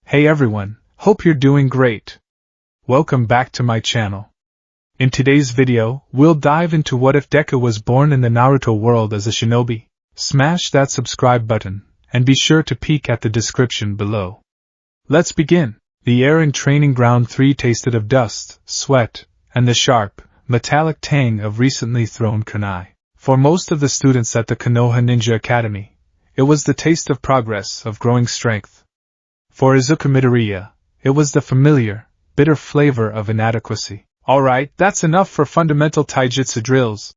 Hey everyone, hope you're doing great. Welcome back to my channel. In today's video, we'll dive into what if Deku was born in the Naruto world as a shinobi. Smash that subscribe button, and be sure to peek at the description below. Let's begin. The air in Training Ground 3 tasted of dust, sweat, and the sharp, metallic tang of recently thrown kunai. For most of the students at the Konoha Ninja Academy, it was the taste of progress, of growing strength. For Izuku Midoriya, it was the familiar, bitter flavor of inadequacy. Alright, that's enough for fundamental taijutsu drills.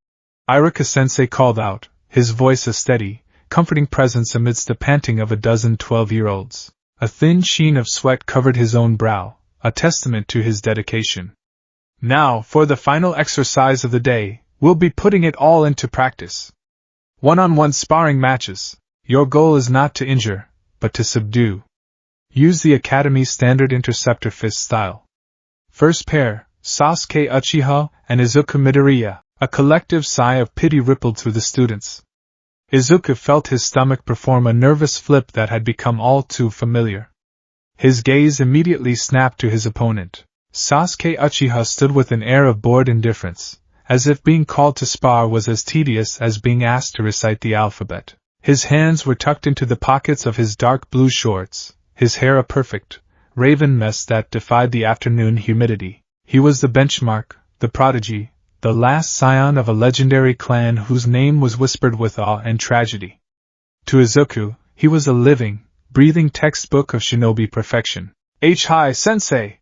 Iruka Sensei called out, his voice a steady, comforting presence amidst the panting of a dozen 12-year-olds. A thin sheen of sweat covered his own brow, a testament to his dedication. Now, for the final exercise of the day, we'll be putting it all into practice. One-on-one sparring matches. Your goal is not to injure, but to subdue. Use the Academy's standard interceptor fist style. First pair, Sasuke Uchiha and Izuku Midoriya. A collective sigh of pity rippled through the students. Izuku felt his stomach perform a nervous flip that had become all too familiar. His gaze immediately snapped to his opponent. Sasuke Uchiha stood with an air of bored indifference, as if being called to spar was as tedious as being asked to recite the alphabet. His hands were tucked into the pockets of his dark blue shorts, his hair a perfect, raven mess that defied the afternoon humidity. He was the benchmark, the prodigy, the last scion of a legendary clan whose name was whispered with awe and tragedy. To Izuku, he was a living, breathing textbook of shinobi perfection. Hi, Sensei!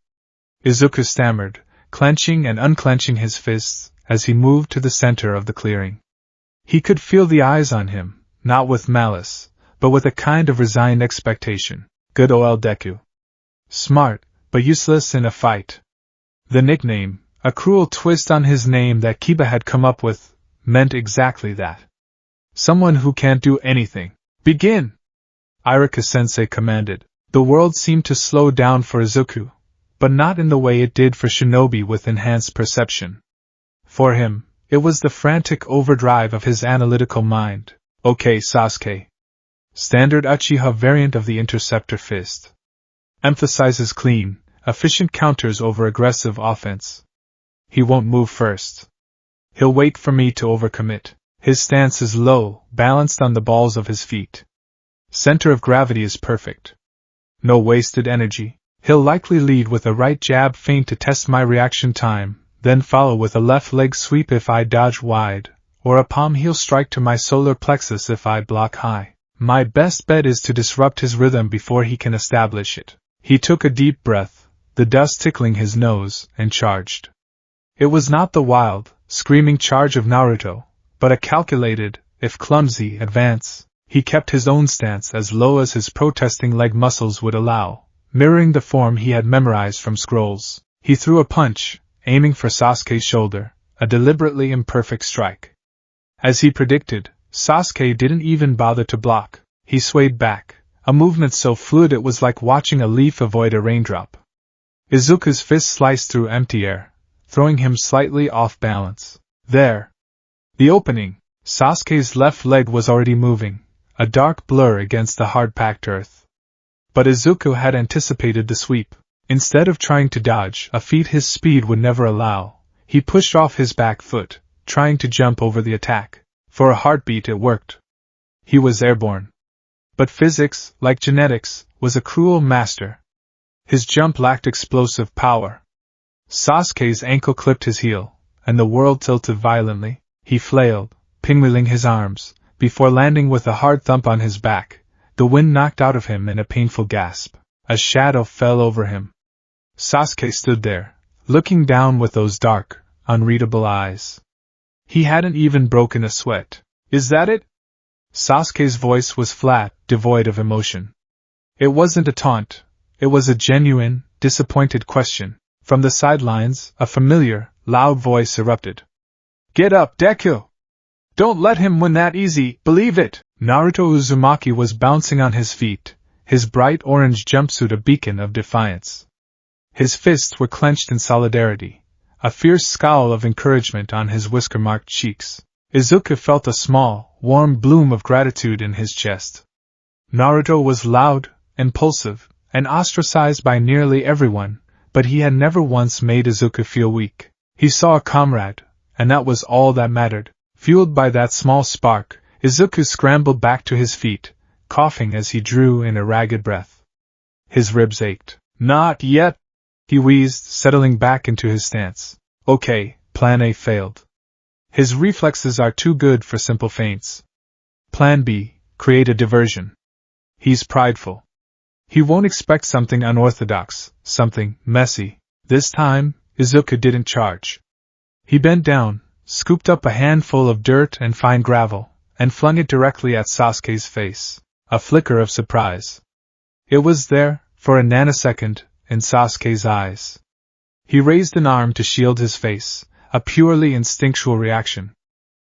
Izuku stammered, clenching and unclenching his fists as he moved to the center of the clearing. He could feel the eyes on him, not with malice, but with a kind of resigned expectation. Good ol' Deku. Smart, but useless in a fight. The nickname, a cruel twist on his name that Kiba had come up with, meant exactly that. Someone who can't do anything. Begin! Iruka Sensei commanded. The world seemed to slow down for Izuku, but not in the way it did for shinobi with enhanced perception. For him, it was the frantic overdrive of his analytical mind. Okay, Sasuke. Standard Uchiha variant of the interceptor fist. Emphasizes clean, efficient counters over aggressive offense. He won't move first. He'll wait for me to overcommit. His stance is low, balanced on the balls of his feet. Center of gravity is perfect. No wasted energy. He'll likely lead with a right jab feint to test my reaction time, then follow with a left leg sweep if I dodge wide, or a palm heel strike to my solar plexus if I block high. My best bet is to disrupt his rhythm before he can establish it. He took a deep breath, the dust tickling his nose, and charged. It was not the wild, screaming charge of Naruto, but a calculated, if clumsy, advance. He kept his own stance as low as his protesting leg muscles would allow, mirroring the form he had memorized from scrolls. He threw a punch, aiming for Sasuke's shoulder, a deliberately imperfect strike. As he predicted, Sasuke didn't even bother to block. He swayed back, a movement so fluid it was like watching a leaf avoid a raindrop. Izuku's fist sliced through empty air, throwing him slightly off balance. There! The opening! Sasuke's left leg was already moving, a dark blur against the hard-packed earth. But Izuku had anticipated the sweep. Instead of trying to dodge, a feat his speed would never allow, he pushed off his back foot, trying to jump over the attack. For a heartbeat it worked. He was airborne. But physics, like genetics, was a cruel master. His jump lacked explosive power. Sasuke's ankle clipped his heel, and the world tilted violently. He flailed, pinwheeling his arms, before landing with a hard thump on his back. The wind knocked out of him in a painful gasp. A shadow fell over him. Sasuke stood there, looking down with those dark, unreadable eyes. He hadn't even broken a sweat. Is that it? Sasuke's voice was flat, devoid of emotion. It wasn't a taunt. It was a genuine, disappointed question. From the sidelines, a familiar, loud voice erupted. Get up, Deku! Don't let him win that easy, believe it! Naruto Uzumaki was bouncing on his feet, his bright orange jumpsuit a beacon of defiance. His fists were clenched in solidarity, a fierce scowl of encouragement on his whisker-marked cheeks. Izuku felt a small, warm bloom of gratitude in his chest. Naruto was loud, impulsive, and ostracized by nearly everyone, but he had never once made Izuku feel weak. He saw a comrade, and that was all that mattered. Fueled by that small spark, Izuku scrambled back to his feet, coughing as he drew in a ragged breath. His ribs ached. Not yet, he wheezed, settling back into his stance. Okay, Plan A failed. His reflexes are too good for simple feints. Plan B, create a diversion. He's prideful. He won't expect something unorthodox, something messy. This time, Izuku didn't charge. He bent down, scooped up a handful of dirt and fine gravel, and flung it directly at Sasuke's face. A flicker of surprise. It was there, for a nanosecond, in Sasuke's eyes. He raised an arm to shield his face, a purely instinctual reaction.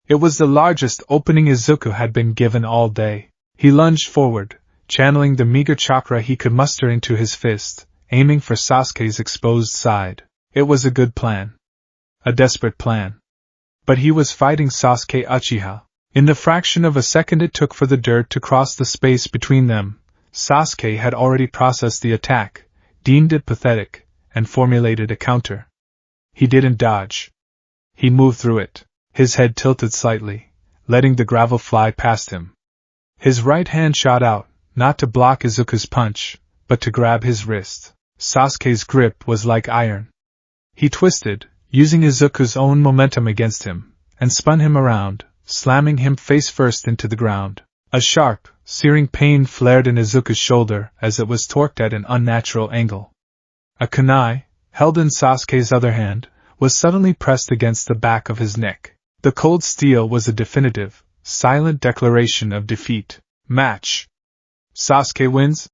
It was the largest opening Izuku had been given all day. He lunged forward, channeling the meager chakra he could muster into his fist, aiming for Sasuke's exposed side. It was a good plan. A desperate plan. But he was fighting Sasuke Uchiha. In the fraction of a second it took for the dirt to cross the space between them, Sasuke had already processed the attack, deemed it pathetic, and formulated a counter. He didn't dodge. He moved through it, his head tilted slightly, letting the gravel fly past him. His right hand shot out, not to block Izuku's punch, but to grab his wrist. Sasuke's grip was like iron. He twisted, using Izuku's own momentum against him, and spun him around, slamming him face first into the ground. A sharp, searing pain flared in Izuku's shoulder as it was torqued at an unnatural angle. A kunai, held in Sasuke's other hand, was suddenly pressed against the back of his neck. The cold steel was a definitive, silent declaration of defeat. Match. Sasuke wins?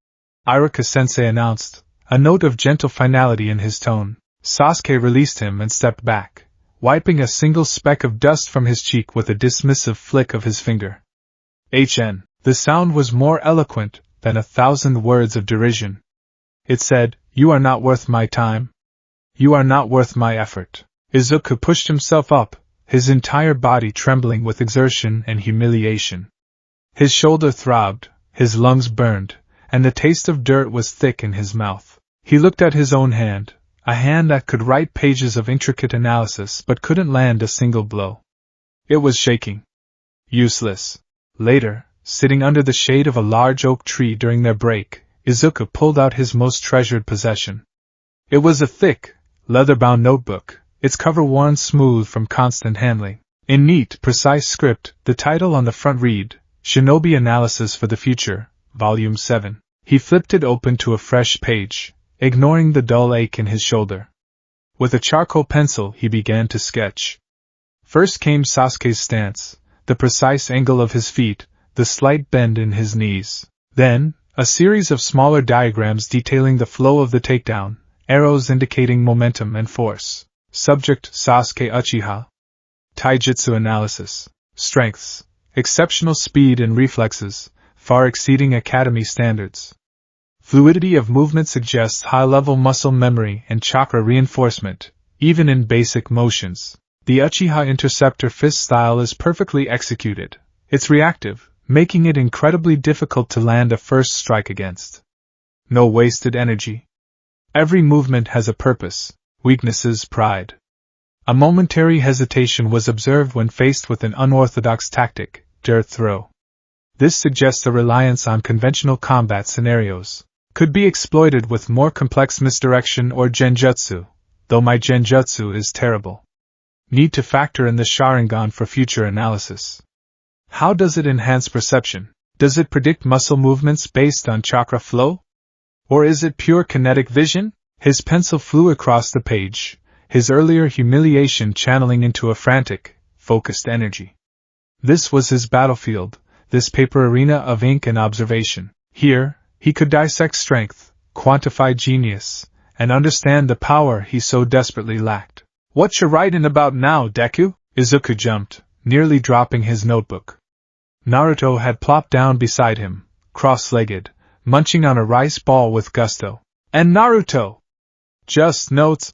Iruka Sensei announced, a note of gentle finality in his tone. Sasuke released him and stepped back, wiping a single speck of dust from his cheek with a dismissive flick of his finger. HN. The sound was more eloquent than 1,000 words of derision. It said, "You are not worth my time. You are not worth my effort." Izuku pushed himself up, his entire body trembling with exertion and humiliation. His shoulder throbbed, his lungs burned, and the taste of dirt was thick in his mouth. He looked at his own hand, a hand that could write pages of intricate analysis but couldn't land a single blow. It was shaking. Useless. Later, sitting under the shade of a large oak tree during their break, Izuku pulled out his most treasured possession. It was a thick, leather-bound notebook, its cover worn smooth from constant handling. In neat, precise script, the title on the front read, Shinobi Analysis for the Future, Volume 7. He flipped it open to a fresh page, ignoring the dull ache in his shoulder. With a charcoal pencil he began to sketch. First came Sasuke's stance, the precise angle of his feet, the slight bend in his knees. Then, a series of smaller diagrams detailing the flow of the takedown, arrows indicating momentum and force. Subject Sasuke Uchiha. Taijutsu analysis. Strengths. Exceptional speed and reflexes, far exceeding academy standards. Fluidity of movement suggests high-level muscle memory and chakra reinforcement, even in basic motions. The Uchiha Interceptor fist style is perfectly executed. It's reactive, making it incredibly difficult to land a first strike against. No wasted energy. Every movement has a purpose. Weaknesses, pride. A momentary hesitation was observed when faced with an unorthodox tactic, dirt throw. This suggests a reliance on conventional combat scenarios. Could be exploited with more complex misdirection or genjutsu, though my genjutsu is terrible. Need to factor in the Sharingan for future analysis. How does it enhance perception? Does it predict muscle movements based on chakra flow? Or is it pure kinetic vision? His pencil flew across the page, his earlier humiliation channeling into a frantic, focused energy. This was his battlefield, this paper arena of ink and observation. Here, he could dissect strength, quantify genius, and understand the power he so desperately lacked. "What you writing about now, Deku?" Izuku jumped, nearly dropping his notebook. Naruto had plopped down beside him, cross-legged, munching on a rice ball with gusto. "And Naruto?" "Just notes,"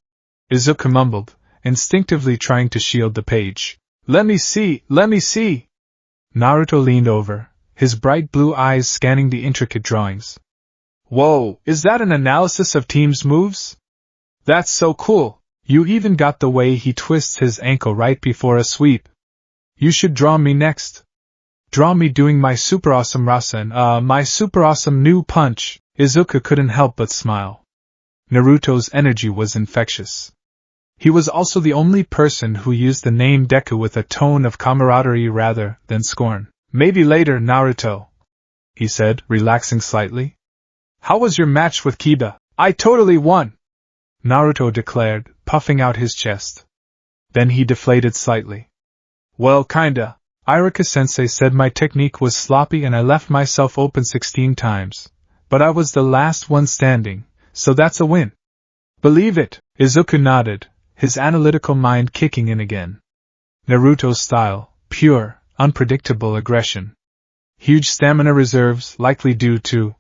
Izuku mumbled, instinctively trying to shield the page. Let me see. Naruto leaned over, his bright blue eyes scanning the intricate drawings. Whoa, is that an analysis of teams' moves? That's so cool. You even got the way he twists his ankle right before a sweep. You should draw me next. Draw me doing my super awesome Rasen, my super awesome new punch. Izuku couldn't help but smile. Naruto's energy was infectious. He was also the only person who used the name Deku with a tone of camaraderie rather than scorn. Maybe later, Naruto, he said, relaxing slightly. How was your match with Kiba? I totally won, Naruto declared, puffing out his chest. Then he deflated slightly. Well, kinda. Iruka-sensei said my technique was sloppy and I left myself open 16 times. But I was the last one standing, so that's a win. Believe it, Izuku nodded, his analytical mind kicking in again. Naruto's style, pure, unpredictable aggression. Huge stamina reserves, likely due to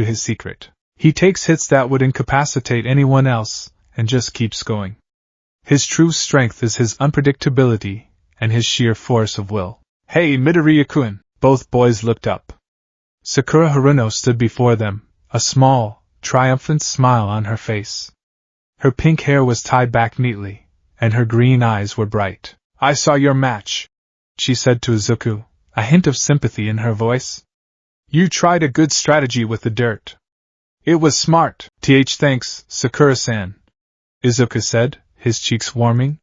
his secret. He takes hits that would incapacitate anyone else, and just keeps going. His true strength is his unpredictability, and his sheer force of will. Hey, Midoriya-kun! Both boys looked up. Sakura Haruno stood before them, a small, triumphant smile on her face. Her pink hair was tied back neatly, and her green eyes were bright. I saw your match, she said to Izuku, a hint of sympathy in her voice. You tried a good strategy with the dirt. It was smart. Thanks, Sakura-san, Izuku said, his cheeks warming.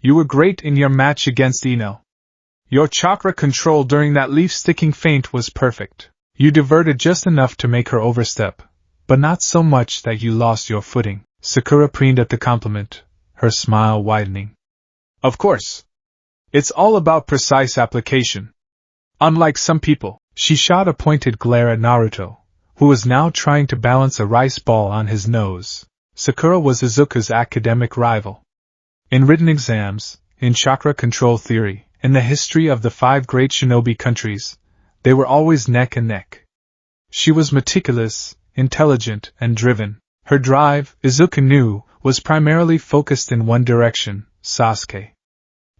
You were great in your match against Ino. Your chakra control during that leaf-sticking feint was perfect. You diverted just enough to make her overstep, but not so much that you lost your footing. Sakura preened at the compliment, her smile widening. Of course. It's all about precise application. Unlike some people, she shot a pointed glare at Naruto, who was now trying to balance a rice ball on his nose. Sakura was Izuku's academic rival. In written exams, in chakra control theory, in the history of the 5 great shinobi countries, they were always neck and neck. She was meticulous, intelligent, and driven. Her drive, Izuku knew, was primarily focused in one direction, Sasuke.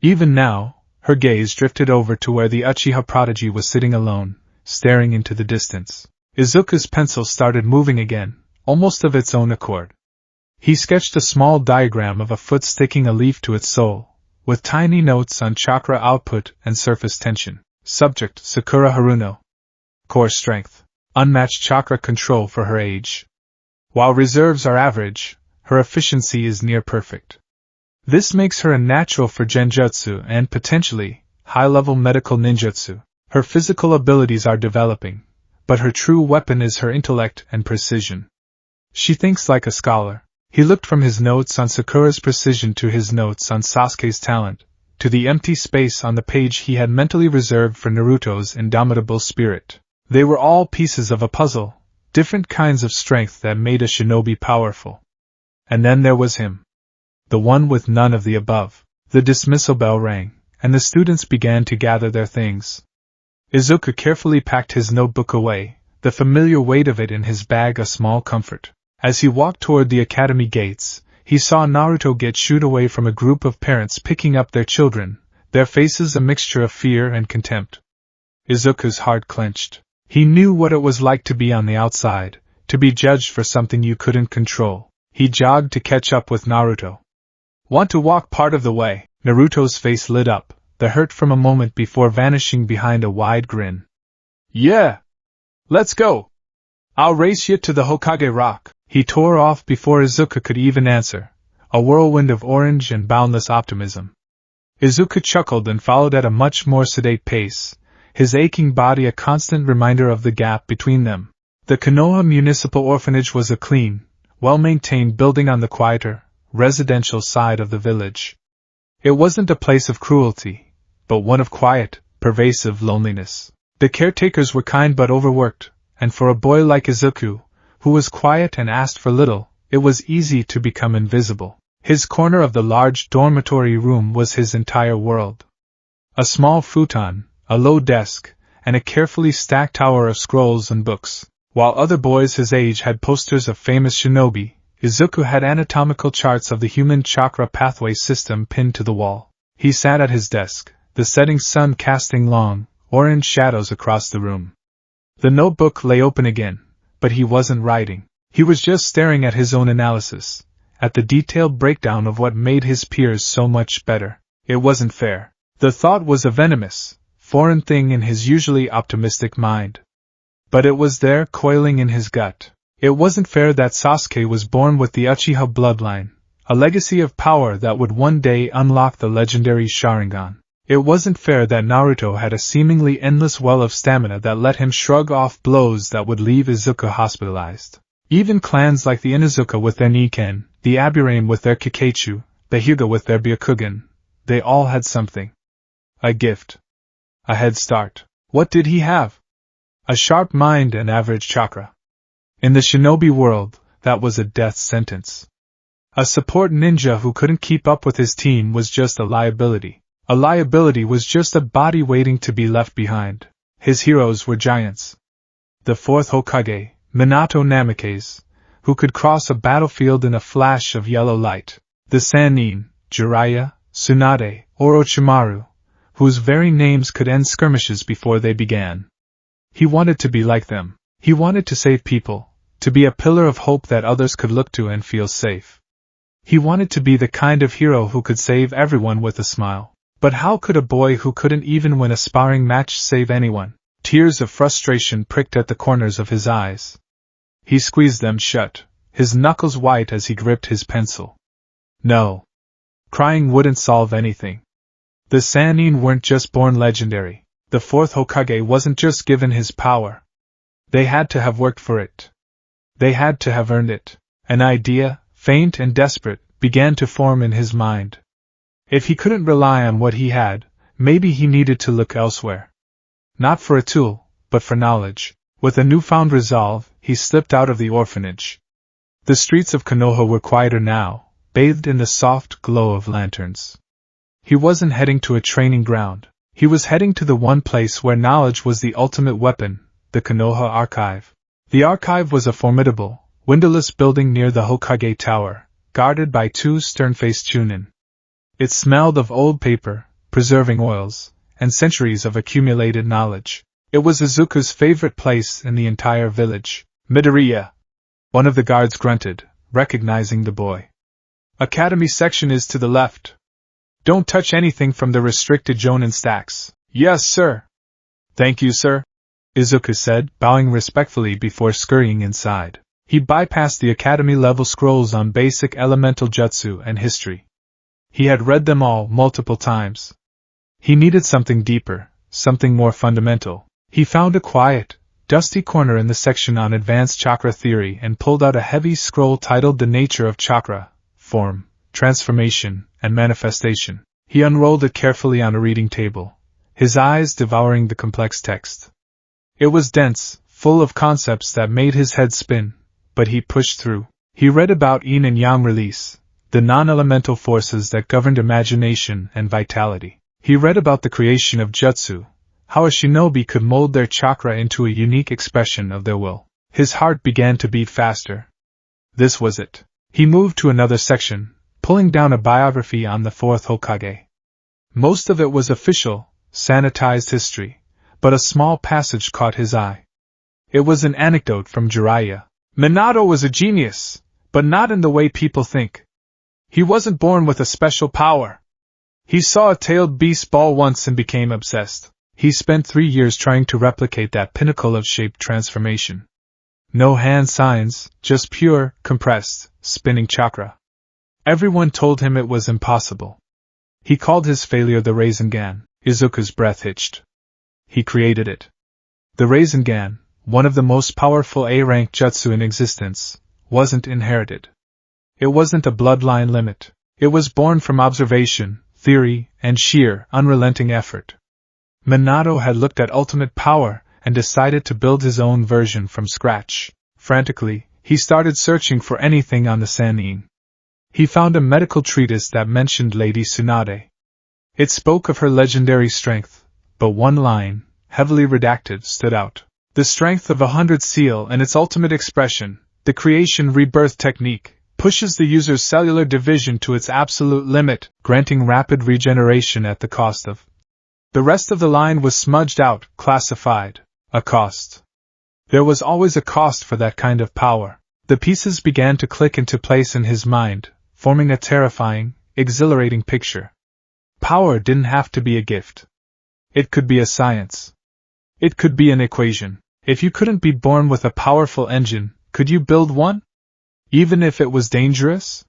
Even now, her gaze drifted over to where the Uchiha prodigy was sitting alone, staring into the distance. Izuku's pencil started moving again, almost of its own accord. He sketched a small diagram of a foot sticking a leaf to its sole, with tiny notes on chakra output and surface tension. Subject, Sakura Haruno. Core strength. Unmatched chakra control for her age. While reserves are average, her efficiency is near perfect. This makes her a natural for genjutsu and, potentially, high-level medical ninjutsu. Her physical abilities are developing, but her true weapon is her intellect and precision. She thinks like a scholar. He looked from his notes on Sakura's precision to his notes on Sasuke's talent, to the empty space on the page he had mentally reserved for Naruto's indomitable spirit. They were all pieces of a puzzle, different kinds of strength that made a shinobi powerful. And then there was him. The one with none of the above. The dismissal bell rang, and the students began to gather their things. Izuku carefully packed his notebook away, the familiar weight of it in his bag a small comfort. As he walked toward the academy gates, he saw Naruto get shooed away from a group of parents picking up their children, their faces a mixture of fear and contempt. Izuku's heart clenched. He knew what it was like to be on the outside, to be judged for something you couldn't control. He jogged to catch up with Naruto. Want to walk part of the way? Naruto's face lit up, the hurt from a moment before vanishing behind a wide grin. Yeah! Let's go! I'll race you to the Hokage Rock. He tore off before Izuku could even answer, a whirlwind of orange and boundless optimism. Izuku chuckled and followed at a much more sedate pace, his aching body a constant reminder of the gap between them. The Konoha Municipal Orphanage was a clean, well-maintained building on the quieter, residential side of the village. It wasn't a place of cruelty, but one of quiet, pervasive loneliness. The caretakers were kind but overworked, and for a boy like Izuku, who was quiet and asked for little, it was easy to become invisible. His corner of the large dormitory room was his entire world. A small futon, a low desk, and a carefully stacked tower of scrolls and books. While other boys his age had posters of famous shinobi, Izuku had anatomical charts of the human chakra pathway system pinned to the wall. He sat at his desk, the setting sun casting long, orange shadows across the room. The notebook lay open again, but he wasn't writing. He was just staring at his own analysis, at the detailed breakdown of what made his peers so much better. It wasn't fair. The thought was a venomous, foreign thing in his usually optimistic mind. But it was there, coiling in his gut. It wasn't fair that Sasuke was born with the Uchiha bloodline, a legacy of power that would one day unlock the legendary Sharingan. It wasn't fair that Naruto had a seemingly endless well of stamina that let him shrug off blows that would leave Izuku hospitalized. Even clans like the Inuzuka with their Nikken, the Aburame with their Kikaichu, the Hyuga with their Byakugan, they all had something. A gift. A head start. What did he have? A sharp mind and average chakra. In the shinobi world, that was a death sentence. A support ninja who couldn't keep up with his team was just a liability. A liability was just a body waiting to be left behind. His heroes were giants. The fourth Hokage, Minato Namikaze, who could cross a battlefield in a flash of yellow light. The Sannin, Jiraiya, Tsunade, Orochimaru, whose very names could end skirmishes before they began. He wanted to be like them. He wanted to save people, to be a pillar of hope that others could look to and feel safe. He wanted to be the kind of hero who could save everyone with a smile. But how could a boy who couldn't even win a sparring match save anyone? Tears of frustration pricked at the corners of his eyes. He squeezed them shut, his knuckles white as he gripped his pencil. No. Crying wouldn't solve anything. The Sannin weren't just born legendary. The fourth Hokage wasn't just given his power. They had to have worked for it. They had to have earned it. An idea, faint and desperate, began to form in his mind. If he couldn't rely on what he had, maybe he needed to look elsewhere. Not for a tool, but for knowledge. With a newfound resolve, he slipped out of the orphanage. The streets of Konoha were quieter now, bathed in the soft glow of lanterns. He wasn't heading to a training ground. He was heading to the one place where knowledge was the ultimate weapon, the Konoha Archive. The archive was a formidable, windowless building near the Hokage Tower, guarded by two stern-faced chunin. It smelled of old paper, preserving oils, and centuries of accumulated knowledge. It was Izuku's favorite place in the entire village. Midoriya! One of the guards grunted, recognizing the boy. Academy section is to the left. Don't touch anything from the restricted Jonin stacks. Yes, sir. Thank you, sir, Izuku said, bowing respectfully before scurrying inside. He bypassed the academy-level scrolls on basic elemental jutsu and history. He had read them all multiple times. He needed something deeper, something more fundamental. He found a quiet, dusty corner in the section on advanced chakra theory and pulled out a heavy scroll titled The Nature of Chakra, Form, Transformation, and Manifestation. He unrolled it carefully on a reading table, his eyes devouring the complex text. It was dense, full of concepts that made his head spin, but he pushed through. He read about yin and yang release, the non-elemental forces that governed imagination and vitality. He read about the creation of jutsu, how a shinobi could mold their chakra into a unique expression of their will. His heart began to beat faster. This was it. He moved to another section, pulling down a biography on the fourth Hokage. Most of it was official, sanitized history, but a small passage caught his eye. It was an anecdote from Jiraiya. Minato was a genius, but not in the way people think. He wasn't born with a special power. He saw a tailed beast ball once and became obsessed. He spent 3 years trying to replicate that pinnacle of shape transformation. No hand signs, just pure, compressed, spinning chakra. Everyone told him it was impossible. He called his failure the Rasengan. Izuku's breath hitched. He created it. The Rasengan, one of the most powerful A-rank jutsu in existence, wasn't inherited. It wasn't a bloodline limit. It was born from observation, theory, and sheer, unrelenting effort. Minato had looked at ultimate power and decided to build his own version from scratch. Frantically, he started searching for anything on the Sannin. He found a medical treatise that mentioned Lady Tsunade. It spoke of her legendary strength, but one line, heavily redacted, stood out. The strength of 100 seal and its ultimate expression, the creation-rebirth technique, pushes the user's cellular division to its absolute limit, granting rapid regeneration at the cost of. The rest of the line was smudged out, classified. A cost. There was always a cost for that kind of power. The pieces began to click into place in his mind, forming a terrifying, exhilarating picture. Power didn't have to be a gift. It could be a science. It could be an equation. If you couldn't be born with a powerful engine, could you build one? Even if it was dangerous?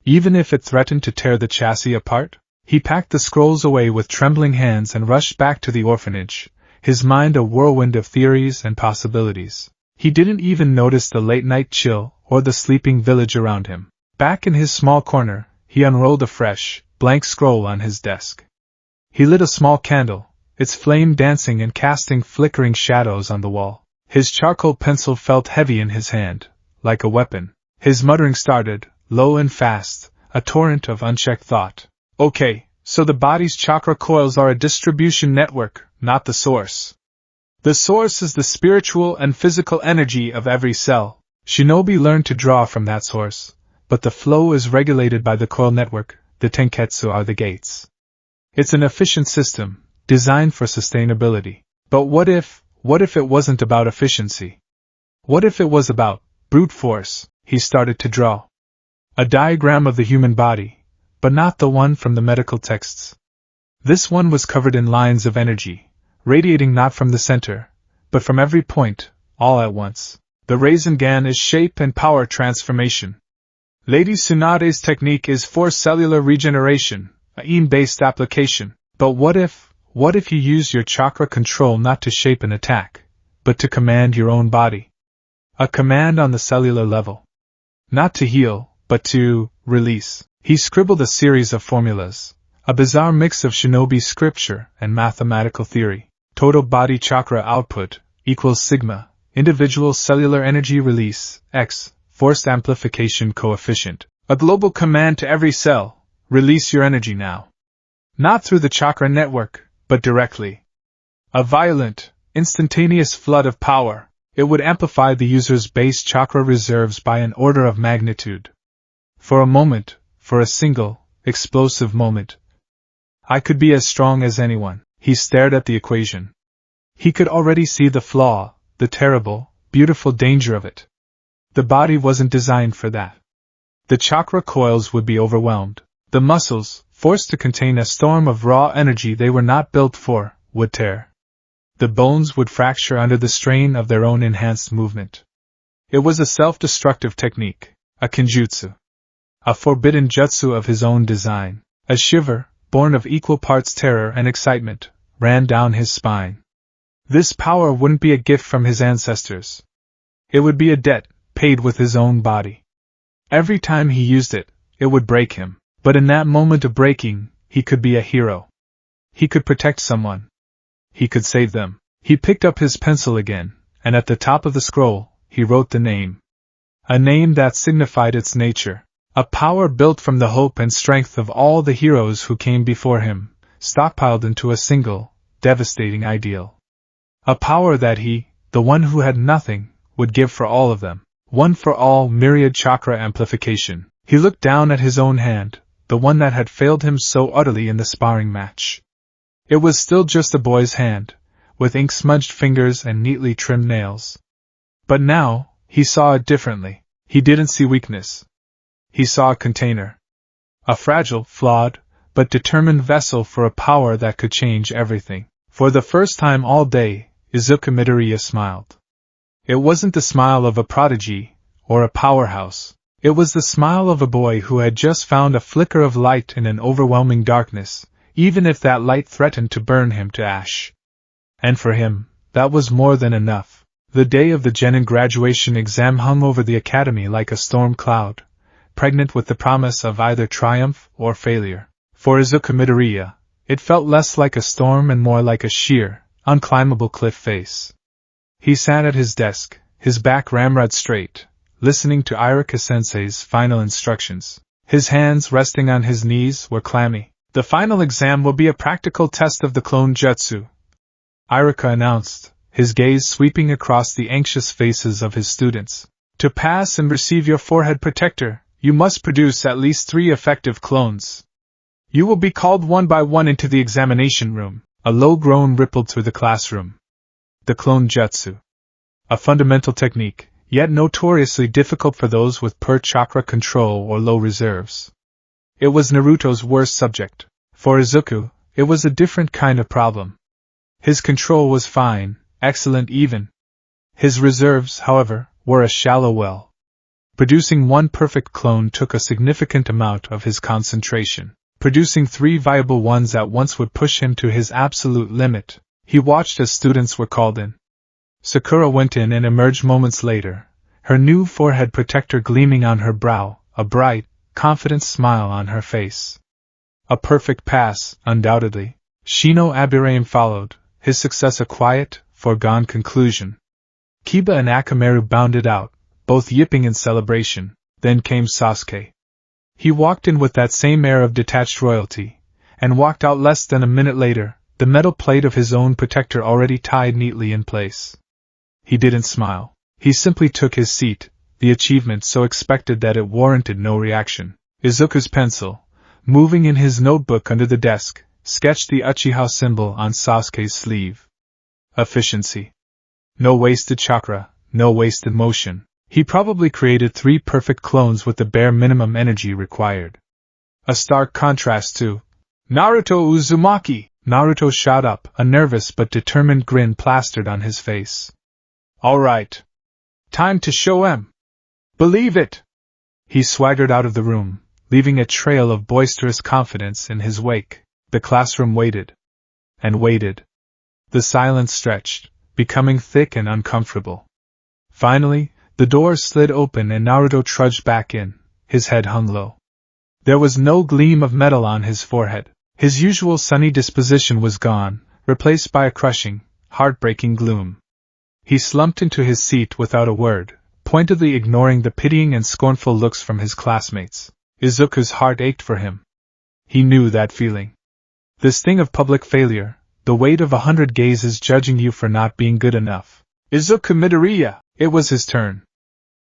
Even if it threatened to tear the chassis apart? He packed the scrolls away with trembling hands and rushed back to the orphanage, his mind a whirlwind of theories and possibilities. He didn't even notice the late-night chill or the sleeping village around him. Back in his small corner, he unrolled a fresh, blank scroll on his desk. He lit a small candle, its flame dancing and casting flickering shadows on the wall. His charcoal pencil felt heavy in his hand, like a weapon. His muttering started, low and fast, a torrent of unchecked thought. Okay, so the body's chakra coils are a distribution network, not the source. The source is the spiritual and physical energy of every cell. Shinobi learned to draw from that source, but the flow is regulated by the coil network. The tenketsu are the gates. It's an efficient system, designed for sustainability. But what if it wasn't about efficiency? What if it was about brute force? He started to draw a diagram of the human body, but not the one from the medical texts. This one was covered in lines of energy, radiating not from the center, but from every point, all at once. The Rasengan is shape and power transformation. Lady Tsunade's technique is for cellular regeneration, a EM-based application. But what if you use your chakra control not to shape an attack, but to command your own body? A command on the cellular level. Not to heal, but to release. He scribbled a series of formulas, a bizarre mix of shinobi scripture and mathematical theory. Total body chakra output equals sigma, individual cellular energy release, x, forced amplification coefficient. A global command to every cell, release your energy now. Not through the chakra network, but directly. A violent, instantaneous flood of power. It would amplify the user's base chakra reserves by an order of magnitude. For a moment, for a single, explosive moment, I could be as strong as anyone. He stared at the equation. He could already see the flaw, the terrible, beautiful danger of it. The body wasn't designed for that. The chakra coils would be overwhelmed. The muscles, forced to contain a storm of raw energy they were not built for, would tear. The bones would fracture under the strain of their own enhanced movement. It was a self-destructive technique, a kenjutsu. A forbidden jutsu of his own design. A shiver, born of equal parts terror and excitement, ran down his spine. This power wouldn't be a gift from his ancestors. It would be a debt, paid with his own body. Every time he used it, it would break him. But in that moment of breaking, he could be a hero. He could protect someone. He could save them. He picked up his pencil again, and at the top of the scroll, he wrote the name. A name that signified its nature. A power built from the hope and strength of all the heroes who came before him, stockpiled into a single, devastating ideal. A power that he, the one who had nothing, would give for all of them. One for all myriad chakra amplification. He looked down at his own hand, the one that had failed him so utterly in the sparring match. It was still just a boy's hand, with ink-smudged fingers and neatly trimmed nails. But now, he saw it differently. He didn't see weakness. He saw a container. A fragile, flawed, but determined vessel for a power that could change everything. For the first time all day, Izuku Midoriya smiled. It wasn't the smile of a prodigy, or a powerhouse. It was the smile of a boy who had just found a flicker of light in an overwhelming darkness, even if that light threatened to burn him to ash. And for him, that was more than enough. The day of the genin graduation exam hung over the academy like a storm cloud, pregnant with the promise of either triumph or failure. For Izuku Midoriya, it felt less like a storm and more like a sheer, unclimbable cliff face. He sat at his desk, his back ramrod straight, listening to Iruka-sensei's final instructions. His hands resting on his knees were clammy. The final exam will be a practical test of the clone jutsu, Iruka announced, his gaze sweeping across the anxious faces of his students. To pass and receive your forehead protector, you must produce at least 3 effective clones. You will be called one by one into the examination room. A low groan rippled through the classroom. The clone jutsu. A fundamental technique, yet notoriously difficult for those with poor chakra control or low reserves. It was Naruto's worst subject. For Izuku, it was a different kind of problem. His control was fine, excellent even. His reserves, however, were a shallow well. Producing one perfect clone took a significant amount of his concentration. Producing 3 viable ones at once would push him to his absolute limit. He watched as students were called in. Sakura went in and emerged moments later, her new forehead protector gleaming on her brow, a bright, confident smile on her face. A perfect pass, undoubtedly. Shino Abirame followed, his success a quiet, foregone conclusion. Kiba and Akamaru bounded out, both yipping in celebration. Then came Sasuke. He walked in with that same air of detached royalty, and walked out less than a minute later, the metal plate of his own protector already tied neatly in place. He didn't smile. He simply took his seat, the achievement so expected that it warranted no reaction. Izuku's pencil, moving in his notebook under the desk, sketched the Uchiha symbol on Sasuke's sleeve. Efficiency. No wasted chakra, no wasted motion. He probably created 3 perfect clones with the bare minimum energy required. A stark contrast to Naruto Uzumaki. Naruto shot up, a nervous but determined grin plastered on his face. All right. Time to show 'em. Believe it. He swaggered out of the room, leaving a trail of boisterous confidence in his wake. The classroom waited. And waited. The silence stretched, becoming thick and uncomfortable. Finally, the doors slid open and Naruto trudged back in, his head hung low. There was no gleam of metal on his forehead. His usual sunny disposition was gone, replaced by a crushing, heartbreaking gloom. He slumped into his seat without a word, pointedly ignoring the pitying and scornful looks from his classmates. Izuku's heart ached for him. He knew that feeling. The sting of public failure, the weight of 100 gazes judging you for not being good enough. Izuku Midoriya! It was his turn.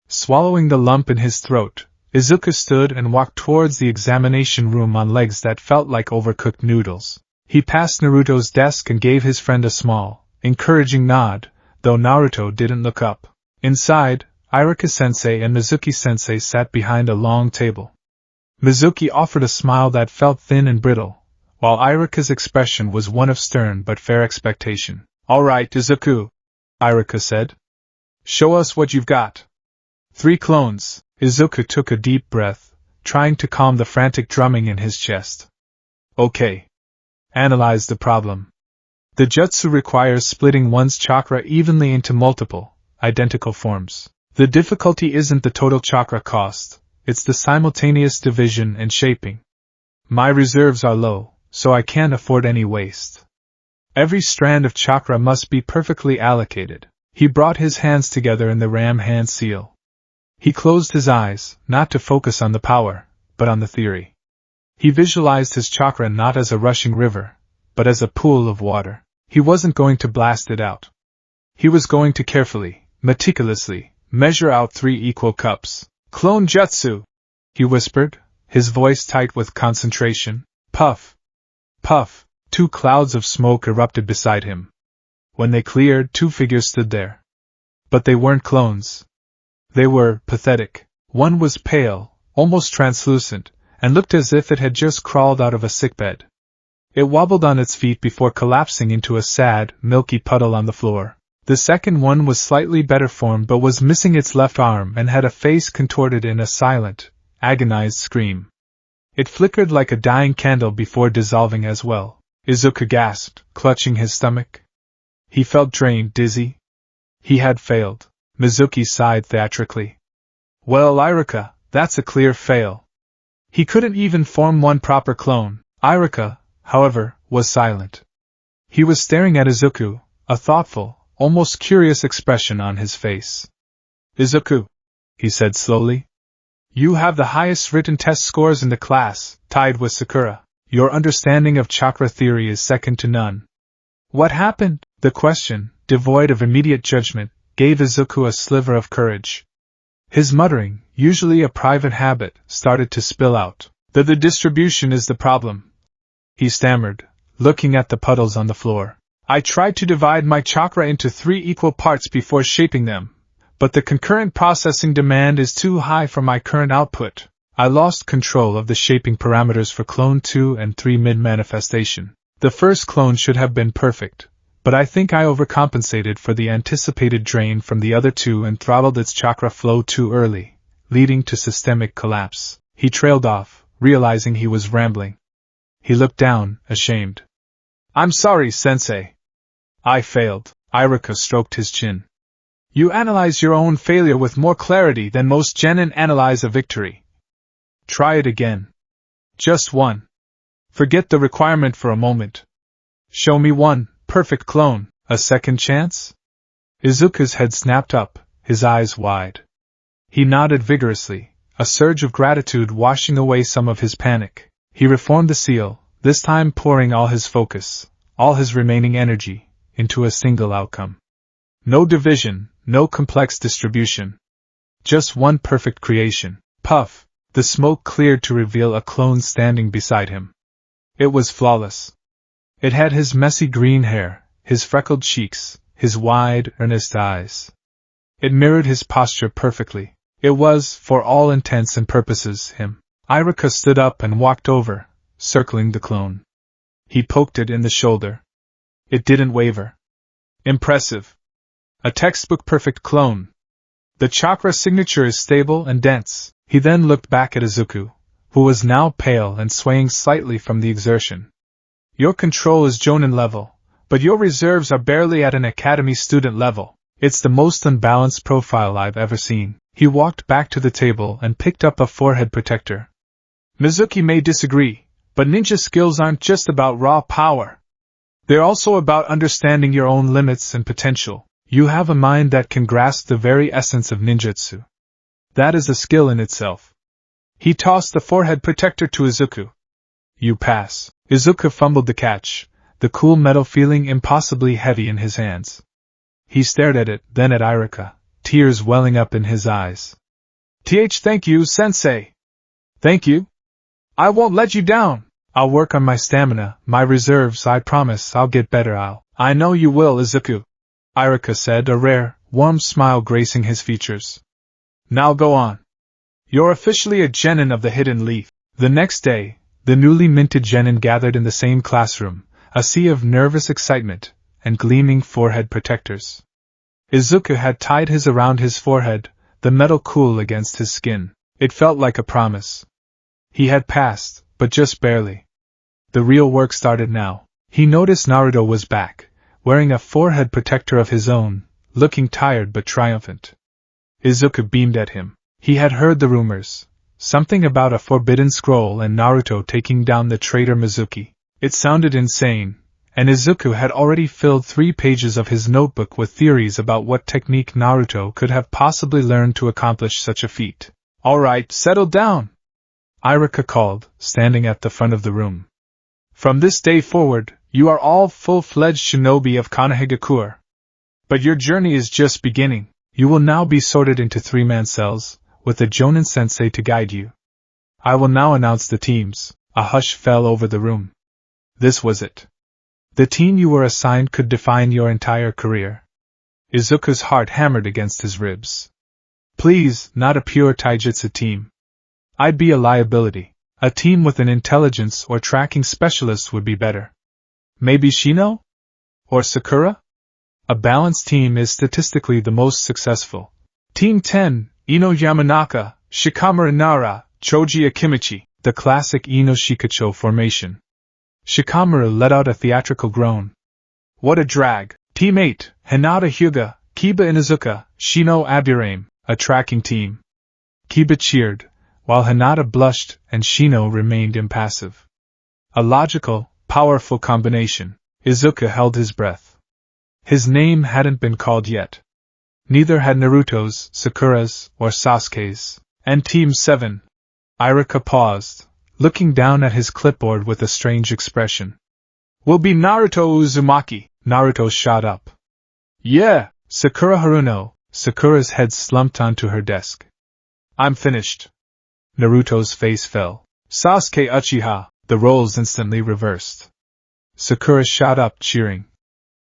Swallowing the lump in his throat, Izuku stood and walked towards the examination room on legs that felt like overcooked noodles. He passed Naruto's desk and gave his friend a small, encouraging nod, though Naruto didn't look up. Inside, Iruka-sensei and Mizuki-sensei sat behind a long table. Mizuki offered a smile that felt thin and brittle, while Iruka's expression was one of stern but fair expectation. All right, Izuku, Iruka said. Show us what you've got. 3 clones. Izuku took a deep breath, trying to calm the frantic drumming in his chest. Okay. Analyze the problem. The jutsu requires splitting one's chakra evenly into multiple, identical forms. The difficulty isn't the total chakra cost, it's the simultaneous division and shaping. My reserves are low, so I can't afford any waste. Every strand of chakra must be perfectly allocated. He brought his hands together in the ram hand seal. He closed his eyes, not to focus on the power, but on the theory. He visualized his chakra not as a rushing river, but as a pool of water. He wasn't going to blast it out. He was going to carefully, meticulously, measure out 3 equal cups. Clone jutsu, he whispered, his voice tight with concentration. Puff! Puff! 2 clouds of smoke erupted beside him. When they cleared, 2 figures stood there. But they weren't clones. They were pathetic. One was pale, almost translucent, and looked as if it had just crawled out of a sickbed. It wobbled on its feet before collapsing into a sad, milky puddle on the floor. The second one was slightly better formed but was missing its left arm and had a face contorted in a silent, agonized scream. It flickered like a dying candle before dissolving as well. Izuku gasped, clutching his stomach. He felt drained, dizzy. He had failed. Mizuki sighed theatrically. Well, Iruka, that's a clear fail. He couldn't even form one proper clone. Iruka, however, was silent. He was staring at Izuku, a thoughtful, almost curious expression on his face. Izuku, he said slowly. You have the highest written test scores in the class, tied with Sakura. Your understanding of chakra theory is second to none. What happened? The question, devoid of immediate judgment, gave Izuku a sliver of courage. His muttering, usually a private habit, started to spill out. The distribution is the problem, he stammered, looking at the puddles on the floor. I tried to divide my chakra into 3 equal parts before shaping them, but the concurrent processing demand is too high for my current output. I lost control of the shaping parameters for clone 2 and 3 mid-manifestation. The first clone should have been perfect, but I think I overcompensated for the anticipated drain from the other 2 and throttled its chakra flow too early, leading to systemic collapse. He trailed off, realizing he was rambling. He looked down, ashamed. I'm sorry, Sensei. I failed. Irika stroked his chin. You analyze your own failure with more clarity than most genin analyze a victory. Try it again. Just one. Forget the requirement for a moment. Show me one perfect clone. A second chance? Izuku's head snapped up, his eyes wide. He nodded vigorously, a surge of gratitude washing away some of his panic. He reformed the seal, this time pouring all his focus, all his remaining energy, into a single outcome. No division, no complex distribution. Just one perfect creation. Puff! The smoke cleared to reveal a clone standing beside him. It was flawless. It had his messy green hair, his freckled cheeks, his wide, earnest eyes. It mirrored his posture perfectly. It was, for all intents and purposes, him. Irika stood up and walked over, circling the clone. He poked it in the shoulder. It didn't waver. Impressive. A textbook perfect clone. The chakra signature is stable and dense. He then looked back at Izuku, who was now pale and swaying slightly from the exertion. Your control is Jonin level, but your reserves are barely at an academy student level. It's the most unbalanced profile I've ever seen. He walked back to the table and picked up a forehead protector. Mizuki may disagree, but ninja skills aren't just about raw power. They're also about understanding your own limits and potential. You have a mind that can grasp the very essence of ninjutsu. That is a skill in itself. He tossed the forehead protector to Izuku. You pass. Izuku fumbled the catch, the cool metal feeling impossibly heavy in his hands. He stared at it, then at Irika, tears welling up in his eyes. Thank you, Sensei. Thank you. I won't let you down. I'll work on my stamina, my reserves, I promise I'll get better. I know you will, Izuku. Irika said, a rare, warm smile gracing his features. Now go on. You're officially a genin of the Hidden Leaf. The next day, the newly minted genin gathered in the same classroom, a sea of nervous excitement, and gleaming forehead protectors. Izuku had tied his around his forehead, the metal cool against his skin. It felt like a promise. He had passed, but just barely. The real work started now. He noticed Naruto was back, wearing a forehead protector of his own, looking tired but triumphant. Izuku beamed at him. He had heard the rumors. Something about a forbidden scroll and Naruto taking down the traitor Mizuki. It sounded insane, and Izuku had already filled 3 pages of his notebook with theories about what technique Naruto could have possibly learned to accomplish such a feat. All right, settle down, Irika called, standing at the front of the room. From this day forward, you are all full-fledged shinobi of Konohagakure. But your journey is just beginning. You will now be sorted into 3-man cells, with a Jonin sensei to guide you. I will now announce the teams. A hush fell over the room. This was it. The team you were assigned could define your entire career. Izuku's heart hammered against his ribs. Please, not a pure taijutsu team. I'd be a liability. A team with an intelligence or tracking specialist would be better. Maybe Shino? Or Sakura? A balanced team is statistically the most successful. Team 10, Ino Yamanaka, Shikamaru Nara, Choji Akimichi, the classic Ino Shikacho formation. Shikamaru let out a theatrical groan. What a drag. Team 8, Hinata Hyuga, Kiba Inuzuka, Shino Aburame, a tracking team. Kiba cheered, while Hinata blushed and Shino remained impassive. A logical, powerful combination. Izuku held his breath. His name hadn't been called yet. Neither had Naruto's, Sakura's, or Sasuke's. And Team 7. Irika paused, looking down at his clipboard with a strange expression. Will be Naruto Uzumaki. Naruto shot up. Yeah, Sakura Haruno. Sakura's head slumped onto her desk. I'm finished. Naruto's face fell. Sasuke Uchiha. The roles instantly reversed. Sakura shot up, cheering.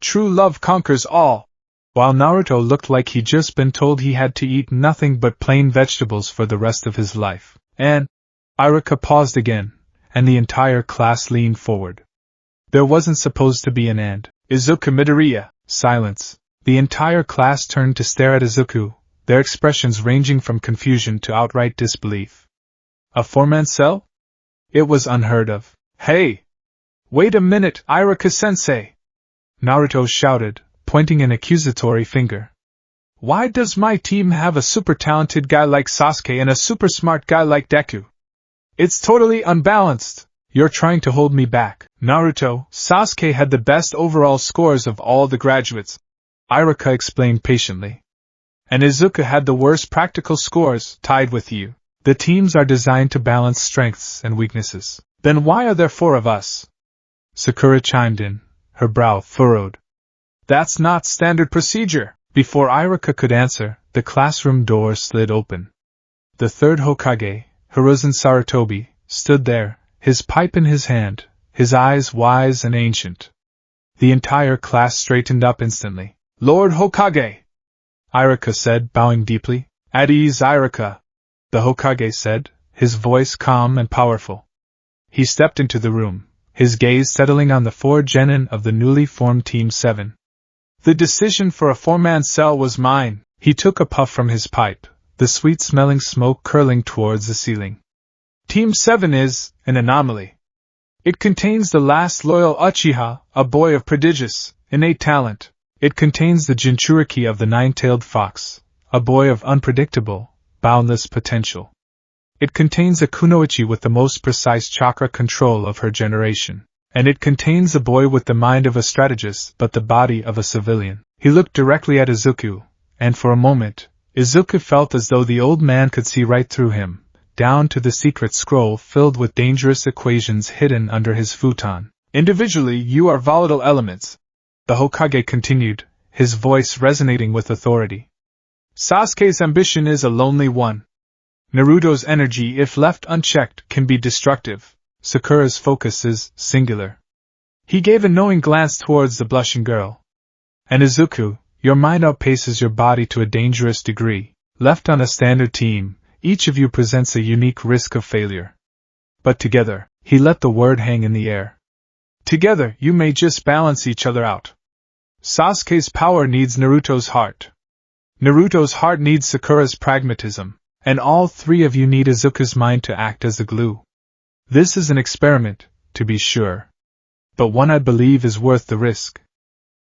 True love conquers all. While Naruto looked like he'd just been told he had to eat nothing but plain vegetables for the rest of his life. And Iruka paused again, and the entire class leaned forward. There wasn't supposed to be an and. Izuku Midoriya. Silence. The entire class turned to stare at Izuku, their expressions ranging from confusion to outright disbelief. A four-man cell? It was unheard of. Hey! Wait a minute, Iruka-sensei! Naruto shouted, pointing an accusatory finger. Why does my team have a super talented guy like Sasuke and a super smart guy like Deku? It's totally unbalanced. You're trying to hold me back. Naruto, Sasuke had the best overall scores of all the graduates, Iruka explained patiently. And Izuku had the worst practical scores, tied with you. The teams are designed to balance strengths and weaknesses. Then why are there four of us? Sakura chimed in, her brow furrowed. That's not standard procedure. Before Iruka could answer, the classroom door slid open. The third Hokage, Hiruzen Sarutobi, stood there, his pipe in his hand, his eyes wise and ancient. The entire class straightened up instantly. Lord Hokage! Iruka said, bowing deeply. At ease, Iruka, the Hokage said, his voice calm and powerful. He stepped into the room, his gaze settling on the four genin of the newly formed Team 7. The decision for a four-man cell was mine. He took a puff from his pipe, the sweet-smelling smoke curling towards the ceiling. Team 7 is an anomaly. It contains the last loyal Uchiha, a boy of prodigious, innate talent. It contains the Jinchuriki of the nine-tailed fox, a boy of unpredictable, boundless potential. It contains a kunoichi with the most precise chakra control of her generation. And it contains a boy with the mind of a strategist but the body of a civilian. He looked directly at Izuku, and for a moment, Izuku felt as though the old man could see right through him, down to the secret scroll filled with dangerous equations hidden under his futon. Individually, you are volatile elements, the Hokage continued, his voice resonating with authority. Sasuke's ambition is a lonely one. Naruto's energy, if left unchecked, can be destructive. Sakura's focus is singular. He gave a knowing glance towards the blushing girl. And Izuku, your mind outpaces your body to a dangerous degree. Left on a standard team, each of you presents a unique risk of failure. But together, he let the word hang in the air. Together, you may just balance each other out. Sasuke's power needs Naruto's heart. Naruto's heart needs Sakura's pragmatism. And all three of you need Izuku's mind to act as the glue. This is an experiment, to be sure. But one I believe is worth the risk.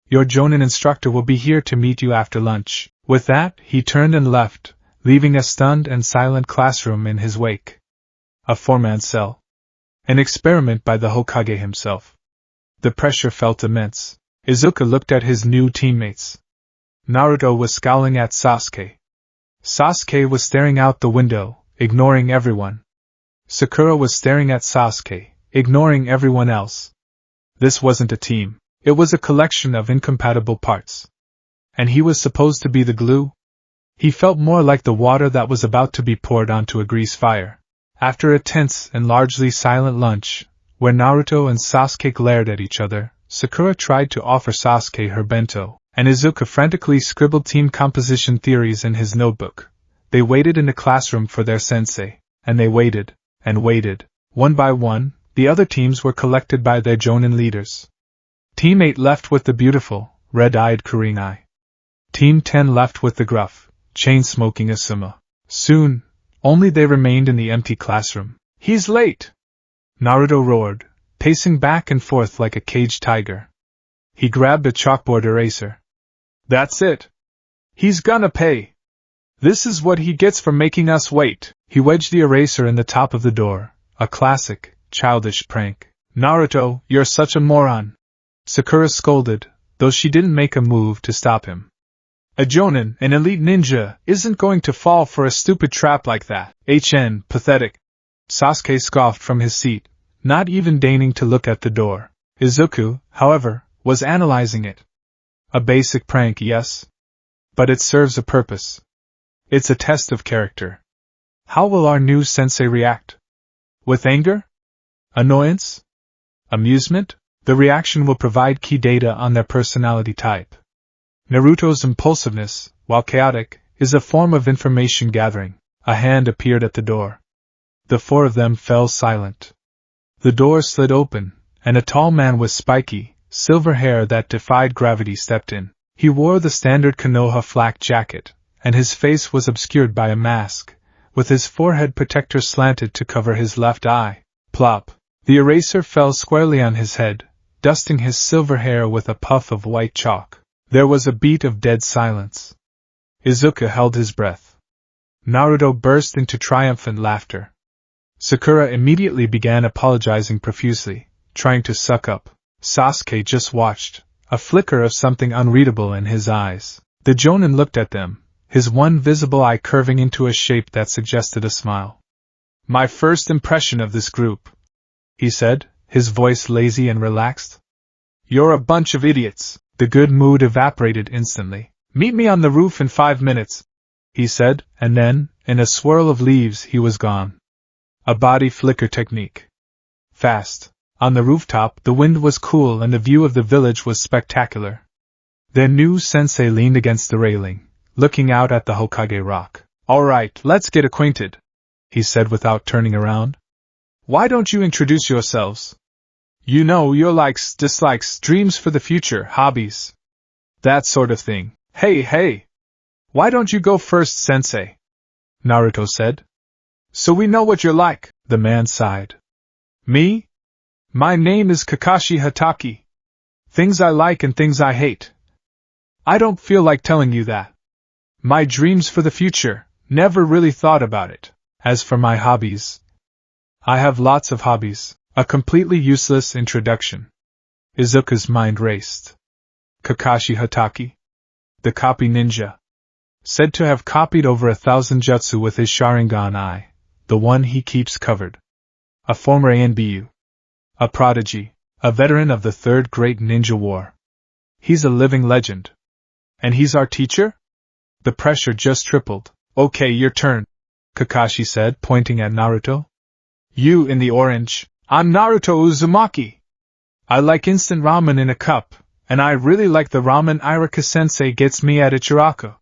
Your Jonin instructor will be here to meet you after lunch. With that, he turned and left, leaving a stunned and silent classroom in his wake. A four-man cell. An experiment by the Hokage himself. The pressure felt immense. Izuku looked at his new teammates. Naruto was scowling at Sasuke. Sasuke was staring out the window, ignoring everyone. Sakura was staring at Sasuke, ignoring everyone else. This wasn't a team. It was a collection of incompatible parts. And he was supposed to be the glue? He felt more like the water that was about to be poured onto a grease fire. After a tense and largely silent lunch, where Naruto and Sasuke glared at each other, Sakura tried to offer Sasuke her bento, and Izuku frantically scribbled team composition theories in his notebook. They waited in the classroom for their sensei, and they waited. And waited. One by one, the other teams were collected by their Jonin leaders. Team 8 left with the beautiful, red-eyed Kurenai. Team 10 left with the gruff, chain-smoking Asuma. Soon, only they remained in the empty classroom. He's late! Naruto roared, pacing back and forth like a caged tiger. He grabbed a chalkboard eraser. That's it! He's gonna pay! This is what he gets for making us wait. He wedged the eraser in the top of the door, a classic, childish prank. Naruto, you're such a moron. Sakura scolded, though she didn't make a move to stop him. A Jonin, an elite ninja, isn't going to fall for a stupid trap like that. Pathetic. Sasuke scoffed from his seat, not even deigning to look at the door. Izuku, however, was analyzing it. A basic prank, yes. But it serves a purpose. It's a test of character. How will our new sensei react? With anger? Annoyance? Amusement? The reaction will provide key data on their personality type. Naruto's impulsiveness, while chaotic, is a form of information gathering. A hand appeared at the door. The four of them fell silent. The door slid open, and a tall man with spiky, silver hair that defied gravity stepped in. He wore the standard Konoha flak jacket, and his face was obscured by a mask, with his forehead protector slanted to cover his left eye. Plop! The eraser fell squarely on his head, dusting his silver hair with a puff of white chalk. There was a beat of dead silence. Izuku held his breath. Naruto burst into triumphant laughter. Sakura immediately began apologizing profusely, trying to suck up. Sasuke just watched, a flicker of something unreadable in his eyes. The Jonin looked at them, his one visible eye curving into a shape that suggested a smile. "My first impression of this group," he said, his voice lazy and relaxed. "You're a bunch of idiots." The good mood evaporated instantly. "Meet me on the roof in 5 minutes," he said, and then, in a swirl of leaves, he was gone. A body flicker technique. Fast. On the rooftop, the wind was cool and the view of the village was spectacular. Their new sensei leaned against the railing, looking out at the Hokage rock. "All right, let's get acquainted," he said without turning around. "Why don't you introduce yourselves? You know, your likes, dislikes, dreams for the future, hobbies. That sort of thing." Hey! Why don't you go first, sensei?" Naruto said. "So we know what you're like," the man sighed. "Me? My name is Kakashi Hatake. Things I like and things I hate. I don't feel like telling you that. My dreams for the future, never really thought about it. As for my hobbies, I have lots of hobbies." A completely useless introduction. Izuku's mind raced. Kakashi Hatake? The copy ninja. Said to have copied over 1,000 jutsu with his Sharingan eye, the one he keeps covered. A former ANBU. A prodigy, a veteran of the Third Great Ninja War. He's a living legend. And he's our teacher? The pressure just tripled. "Okay, your turn," Kakashi said, pointing at Naruto. "You in the orange. I'm Naruto Uzumaki. I like instant ramen in a cup, and I really like the ramen Iraka-sensei gets me at Ichiraku.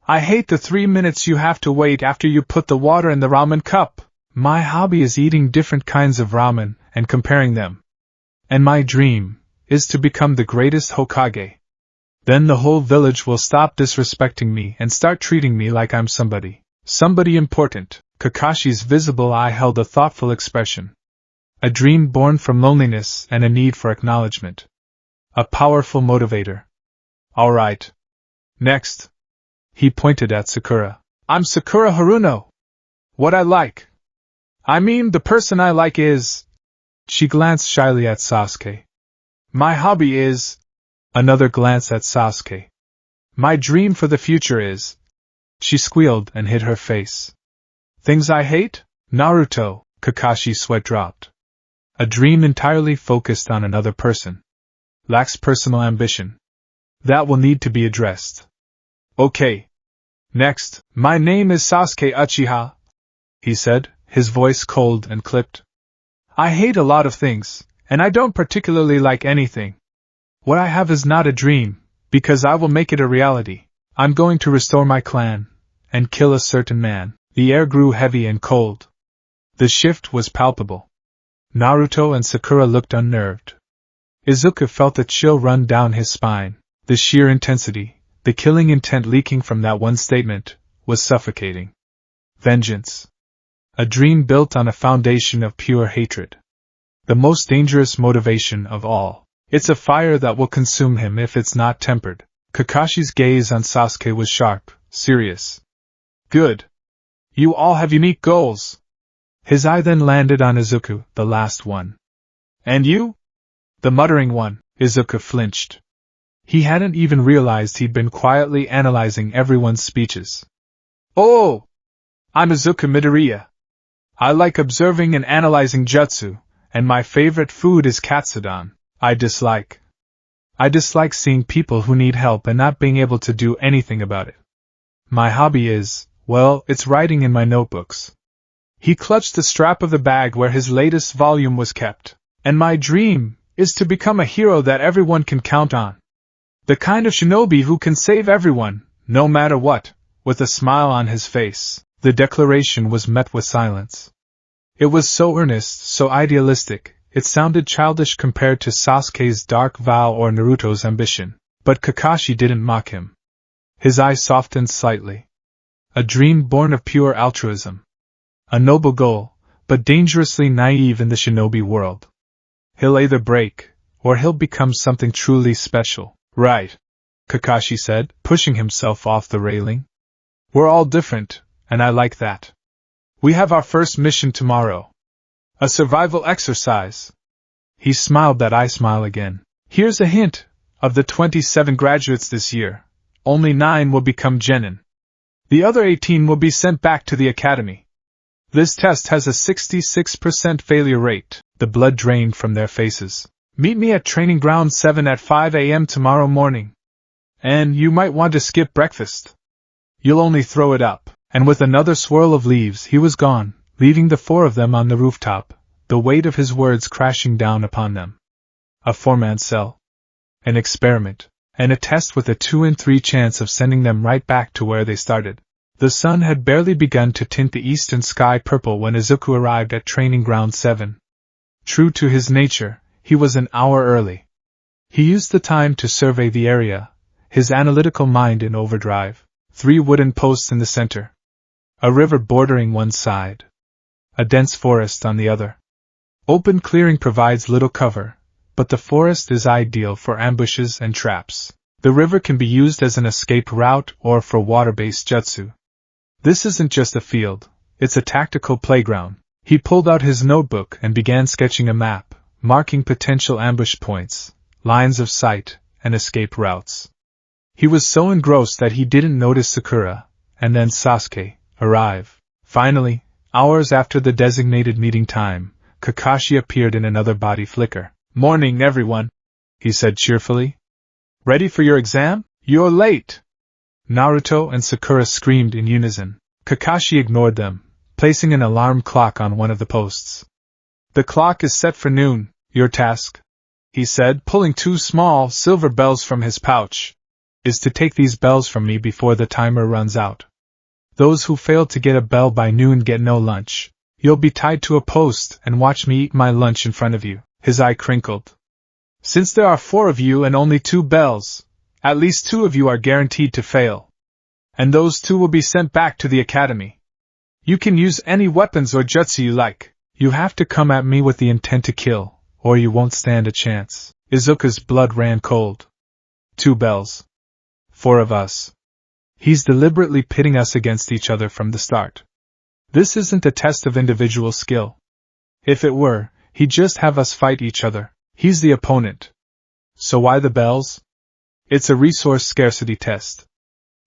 I hate the 3 minutes you have to wait after you put the water in the ramen cup. My hobby is eating different kinds of ramen and comparing them. And my dream is to become the greatest Hokage. Then the whole village will stop disrespecting me and start treating me like I'm somebody important." Kakashi's visible eye held a thoughtful expression. A dream born from loneliness and a need for acknowledgement. A powerful motivator. "All right. Next." He pointed at Sakura. "I'm Sakura Haruno. What I like. I mean, the person I like is..." She glanced shyly at Sasuke. "My hobby is..." Another glance at Sasuke. "My dream for the future is..." She squealed and hid her face. "Things I hate?" "Naruto." Kakashi's sweat dropped. A dream entirely focused on another person. Lacks personal ambition. That will need to be addressed. "Okay. Next, my name is Sasuke Uchiha," he said, his voice cold and clipped. "I hate a lot of things, and I don't particularly like anything. What I have is not a dream, because I will make it a reality. I'm going to restore my clan, and kill a certain man." The air grew heavy and cold. The shift was palpable. Naruto and Sakura looked unnerved. Izuku felt a chill run down his spine. The sheer intensity, the killing intent leaking from that one statement, was suffocating. Vengeance. A dream built on a foundation of pure hatred. The most dangerous motivation of all. It's a fire that will consume him if it's not tempered. Kakashi's gaze on Sasuke was sharp, serious. "Good. You all have unique goals." His eye then landed on Izuku, the last one. "And you?" "The muttering one." Izuku flinched. He hadn't even realized he'd been quietly analyzing everyone's speeches. "Oh! I'm Izuku Midoriya. I like observing and analyzing jutsu, and my favorite food is katsudon. I dislike seeing people who need help and not being able to do anything about it. My hobby is, well, it's writing in my notebooks." He clutched the strap of the bag where his latest volume was kept. "And my dream is to become a hero that everyone can count on. The kind of shinobi who can save everyone, no matter what. With a smile on his face, the declaration was met with silence. It was so earnest, so idealistic, it sounded childish compared to Sasuke's dark vow or Naruto's ambition. But Kakashi didn't mock him. His eyes softened slightly. A dream born of pure altruism. A noble goal, but dangerously naive in the shinobi world. He'll either break, or he'll become something truly special. Right, Kakashi said, pushing himself off the railing. We're all different, and I like that. We have our first mission tomorrow. A survival exercise. He smiled that I smile again. Here's a hint. Of the 27 graduates this year, only 9 will become genin. The other 18 will be sent back to the academy. This test has a 66% failure rate. The blood drained from their faces. Meet me at Training Ground 7 at 5 a.m. tomorrow morning. And you might want to skip breakfast. You'll only throw it up. And with another swirl of leaves he was gone, leaving the 4 of them on the rooftop, the weight of his words crashing down upon them. A 4-man cell. An experiment, and a test with a 2 in 3 chance of sending them right back to where they started. The sun had barely begun to tint the eastern sky purple when Izuku arrived at Training Ground 7. True to his nature, he was an hour early. He used the time to survey the area, his analytical mind in overdrive. 3 wooden posts in the center. A river bordering one side. A dense forest on the other. Open clearing provides little cover, but the forest is ideal for ambushes and traps. The river can be used as an escape route or for water-based jutsu. This isn't just a field, it's a tactical playground. He pulled out his notebook and began sketching a map, marking potential ambush points, lines of sight, and escape routes. He was so engrossed that he didn't notice Sakura, and then Sasuke, arrive. Finally, hours after the designated meeting time, Kakashi appeared in another body flicker. Morning, everyone, he said cheerfully. Ready for your exam? You're late! Naruto and Sakura screamed in unison. Kakashi ignored them, placing an alarm clock on one of the posts. The clock is set for noon. Your task, he said, pulling 2 small silver bells from his pouch, is to take these bells from me before the timer runs out. Those who fail to get a bell by noon get no lunch. You'll be tied to a post and watch me eat my lunch in front of you. His eye crinkled. Since there are 4 of you and only 2 bells, at least 2 of you are guaranteed to fail. And those 2 will be sent back to the academy. You can use any weapons or jutsu you like. You have to come at me with the intent to kill, or you won't stand a chance. Izuku's blood ran cold. 2 bells. 4 of us. He's deliberately pitting us against each other from the start. This isn't a test of individual skill. If it were, he'd just have us fight each other. He's the opponent. So why the bells? It's a resource scarcity test.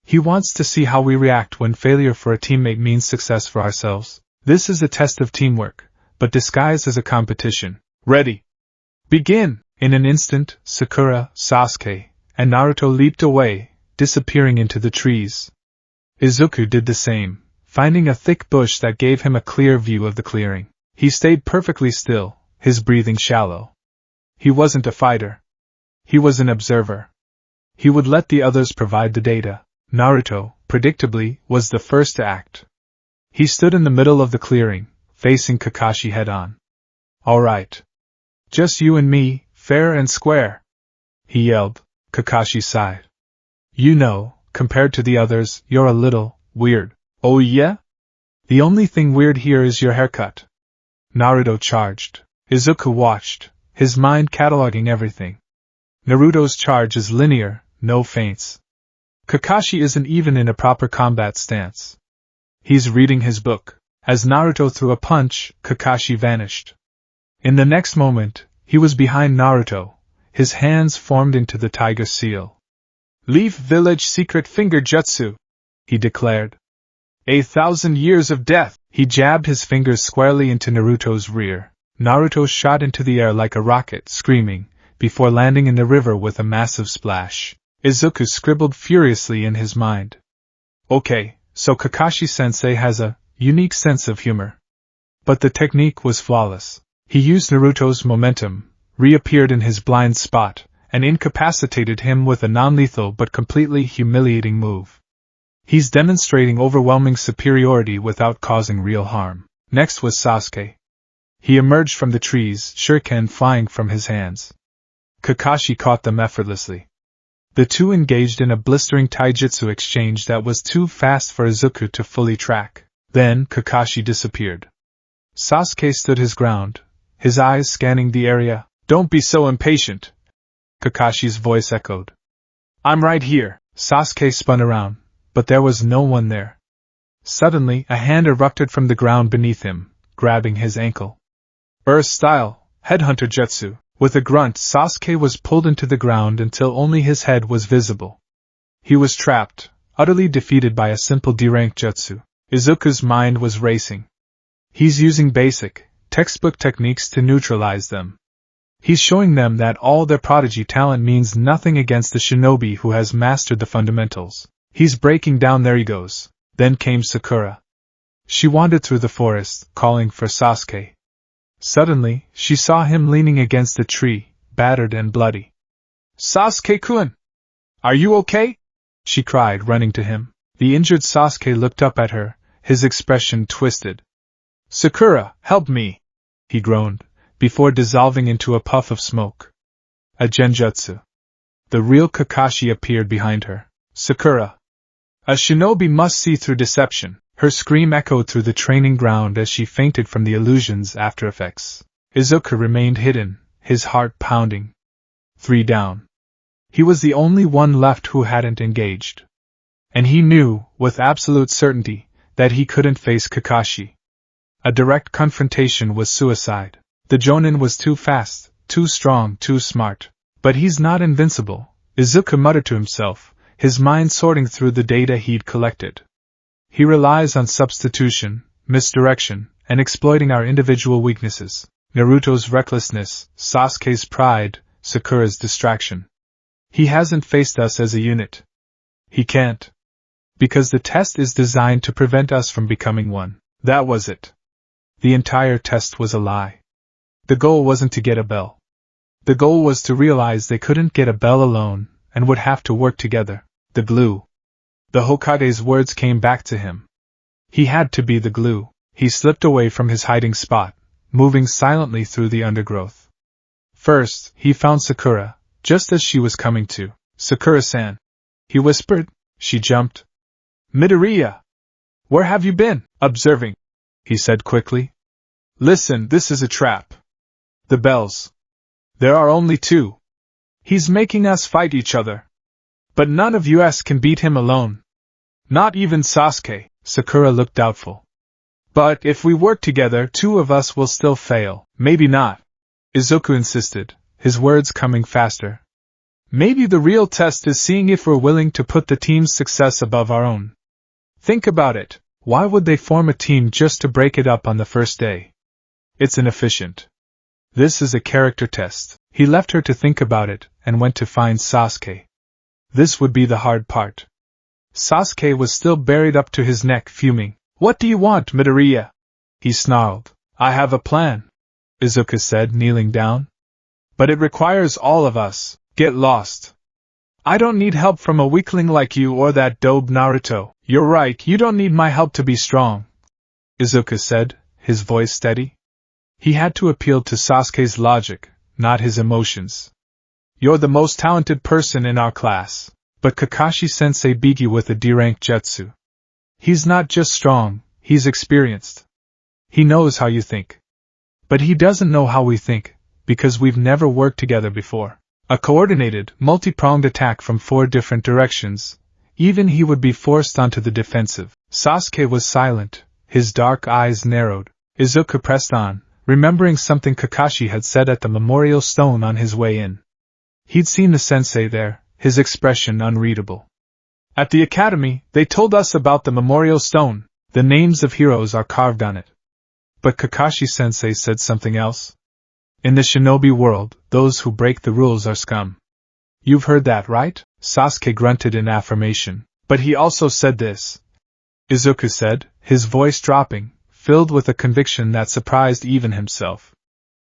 He wants to see how we react when failure for a teammate means success for ourselves. This is a test of teamwork, but disguised as a competition. Ready. Begin! In an instant, Sakura, Sasuke, and Naruto leaped away, disappearing into the trees. Izuku did the same, finding a thick bush that gave him a clear view of the clearing. He stayed perfectly still, his breathing shallow. He wasn't a fighter. He was an observer. He would let the others provide the data. Naruto, predictably, was the first to act. He stood in the middle of the clearing, facing Kakashi head-on. All right. Just you and me, fair and square, he yelled. Kakashi sighed. You know, compared to the others, you're a little weird. Oh yeah? The only thing weird here is your haircut. Naruto charged. Izuku watched, his mind cataloging everything. Naruto's charge is linear, no feints. Kakashi isn't even in a proper combat stance. He's reading his book. As Naruto threw a punch, Kakashi vanished. In the next moment, he was behind Naruto, his hands formed into the tiger seal. Leaf Village Secret Finger Jutsu, he declared. 1,000 years of death. He jabbed his fingers squarely into Naruto's rear. Naruto shot into the air like a rocket, screaming, before landing in the river with a massive splash. Izuku scribbled furiously in his mind. Okay, so Kakashi-sensei has a unique sense of humor. But the technique was flawless. He used Naruto's momentum, reappeared in his blind spot, and incapacitated him with a non-lethal but completely humiliating move. He's demonstrating overwhelming superiority without causing real harm. Next was Sasuke. He emerged from the trees, shuriken flying from his hands. Kakashi caught them effortlessly. The two engaged in a blistering taijutsu exchange that was too fast for Izuku to fully track. Then Kakashi disappeared. Sasuke stood his ground, his eyes scanning the area. "Don't be so impatient," Kakashi's voice echoed. "I'm right here." Sasuke spun around, but there was no one there. Suddenly, a hand erupted from the ground beneath him, grabbing his ankle. Earth-style, headhunter jutsu. With a grunt, Sasuke was pulled into the ground until only his head was visible. He was trapped, utterly defeated by a simple D-rank jutsu. Izuku's mind was racing. He's using basic, textbook techniques to neutralize them. He's showing them that all their prodigy talent means nothing against the shinobi who has mastered the fundamentals. He's breaking down their egos. Then came Sakura. She wandered through the forest, calling for Sasuke. Suddenly, she saw him leaning against a tree, battered and bloody. "Sasuke-kun! Are you okay?" she cried, running to him. The injured Sasuke looked up at her, his expression twisted. "Sakura, help me!" he groaned, before dissolving into a puff of smoke. A genjutsu. The real Kakashi appeared behind her. "Sakura! A shinobi must see through deception." Her scream echoed through the training ground as she fainted from the illusion's after-effects. Izuku remained hidden, his heart pounding. 3 down. He was the only one left who hadn't engaged. And he knew, with absolute certainty, that he couldn't face Kakashi. A direct confrontation was suicide. The Jonin was too fast, too strong, too smart. But he's not invincible, Izuku muttered to himself, his mind sorting through the data he'd collected. He relies on substitution, misdirection, and exploiting our individual weaknesses. Naruto's recklessness, Sasuke's pride, Sakura's distraction. He hasn't faced us as a unit. He can't. Because the test is designed to prevent us from becoming one. That was it. The entire test was a lie. The goal wasn't to get a bell. The goal was to realize they couldn't get a bell alone, and would have to work together. The glue. The Hokage's words came back to him. He had to be the glue. He slipped away from his hiding spot, moving silently through the undergrowth. First, he found Sakura, just as she was coming to. "Sakura-san," he whispered. She jumped. "Midoriya! Where have you been?" "Observing," he said quickly. "Listen, this is a trap. The bells. There are only 2. He's making us fight each other. But none of us can beat him alone. Not even Sasuke." Sakura looked doubtful. "But if we work together, 2 of us will still fail." "Maybe not," Izuku insisted, his words coming faster. "Maybe the real test is seeing if we're willing to put the team's success above our own. Think about it. Why would they form a team just to break it up on the first day? It's inefficient. This is a character test." He left her to think about it, and went to find Sasuke. This would be the hard part. Sasuke was still buried up to his neck, fuming. "What do you want, Midoriya?" he snarled. "I have a plan," Izuku said, kneeling down. "But it requires all of us. Get lost. I don't need help from a weakling like you or that dope Naruto." "You're right, you don't need my help to be strong," Izuku said, his voice steady. He had to appeal to Sasuke's logic, not his emotions. "You're the most talented person in our class, but Kakashi-sensei beat you with a D-rank jutsu. He's not just strong, he's experienced. He knows how you think. But he doesn't know how we think, because we've never worked together before. A coordinated, multi-pronged attack from 4 different directions, even he would be forced onto the defensive." Sasuke was silent, his dark eyes narrowed. Izuku pressed on, remembering something Kakashi had said at the memorial stone on his way in. He'd seen the sensei there, his expression unreadable. "At the academy, they told us about the memorial stone. The names of heroes are carved on it." But Kakashi-sensei said something else. "In the shinobi world, those who break the rules are scum. You've heard that, right?" Sasuke grunted in affirmation. "But he also said this," Izuku said, his voice dropping, filled with a conviction that surprised even himself.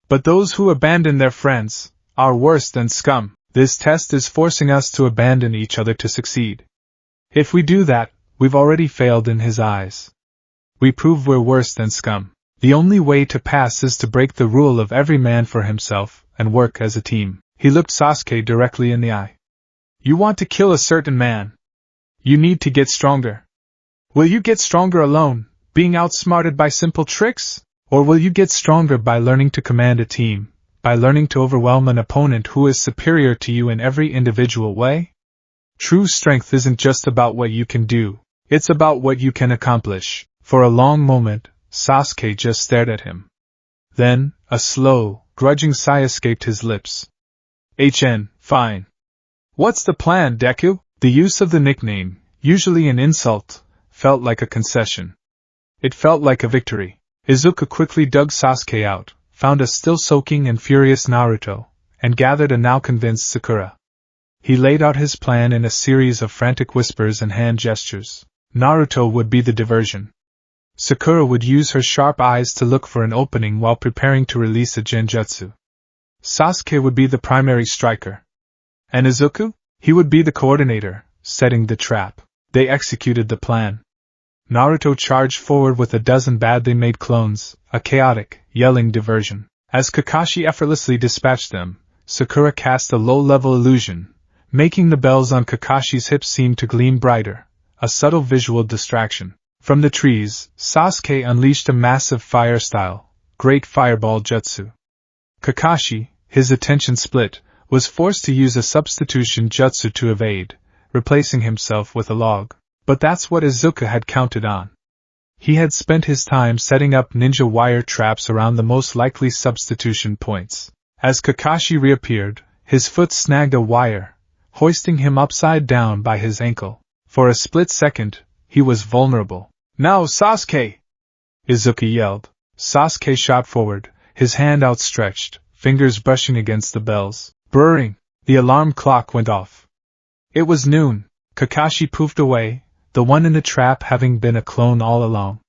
But those who abandon their friends are worse than scum. This test is forcing us to abandon each other to succeed. If we do that, we've already failed in his eyes. We prove we're worse than scum. The only way to pass is to break the rule of every man for himself and work as a team. He looked Sasuke directly in the eye. You want to kill a certain man. You need to get stronger. Will you get stronger alone, being outsmarted by simple tricks? Or will you get stronger by learning to command a team, by learning to overwhelm an opponent who is superior to you in every individual way? True strength isn't just about what you can do, it's about what you can accomplish. For a long moment, Sasuke just stared at him. Then, a slow, grudging sigh escaped his lips. Fine. What's the plan, Deku? The use of the nickname, usually an insult, felt like a concession. It felt like a victory. Izuku quickly dug Sasuke out, found a still soaking and furious Naruto, and gathered a now convinced Sakura. He laid out his plan in a series of frantic whispers and hand gestures. Naruto would be the diversion. Sakura would use her sharp eyes to look for an opening while preparing to release a genjutsu. Sasuke would be the primary striker. And Izuku? He would be the coordinator, setting the trap. They executed the plan. Naruto charged forward with a dozen badly made clones, a chaotic, yelling diversion. As Kakashi effortlessly dispatched them, Sakura cast a low-level illusion, making the bells on Kakashi's hips seem to gleam brighter, a subtle visual distraction. From the trees, Sasuke unleashed a massive fire-style, great fireball jutsu. Kakashi, his attention split, was forced to use a substitution jutsu to evade, replacing himself with a log. But that's what Izuku had counted on. He had spent his time setting up ninja wire traps around the most likely substitution points. As Kakashi reappeared, his foot snagged a wire, hoisting him upside down by his ankle. For a split second, he was vulnerable. Now, Sasuke! Izuku yelled. Sasuke shot forward, his hand outstretched, fingers brushing against the bells. Brrring! The alarm clock went off. It was noon. Kakashi poofed away, the one in the trap having been a clone all along.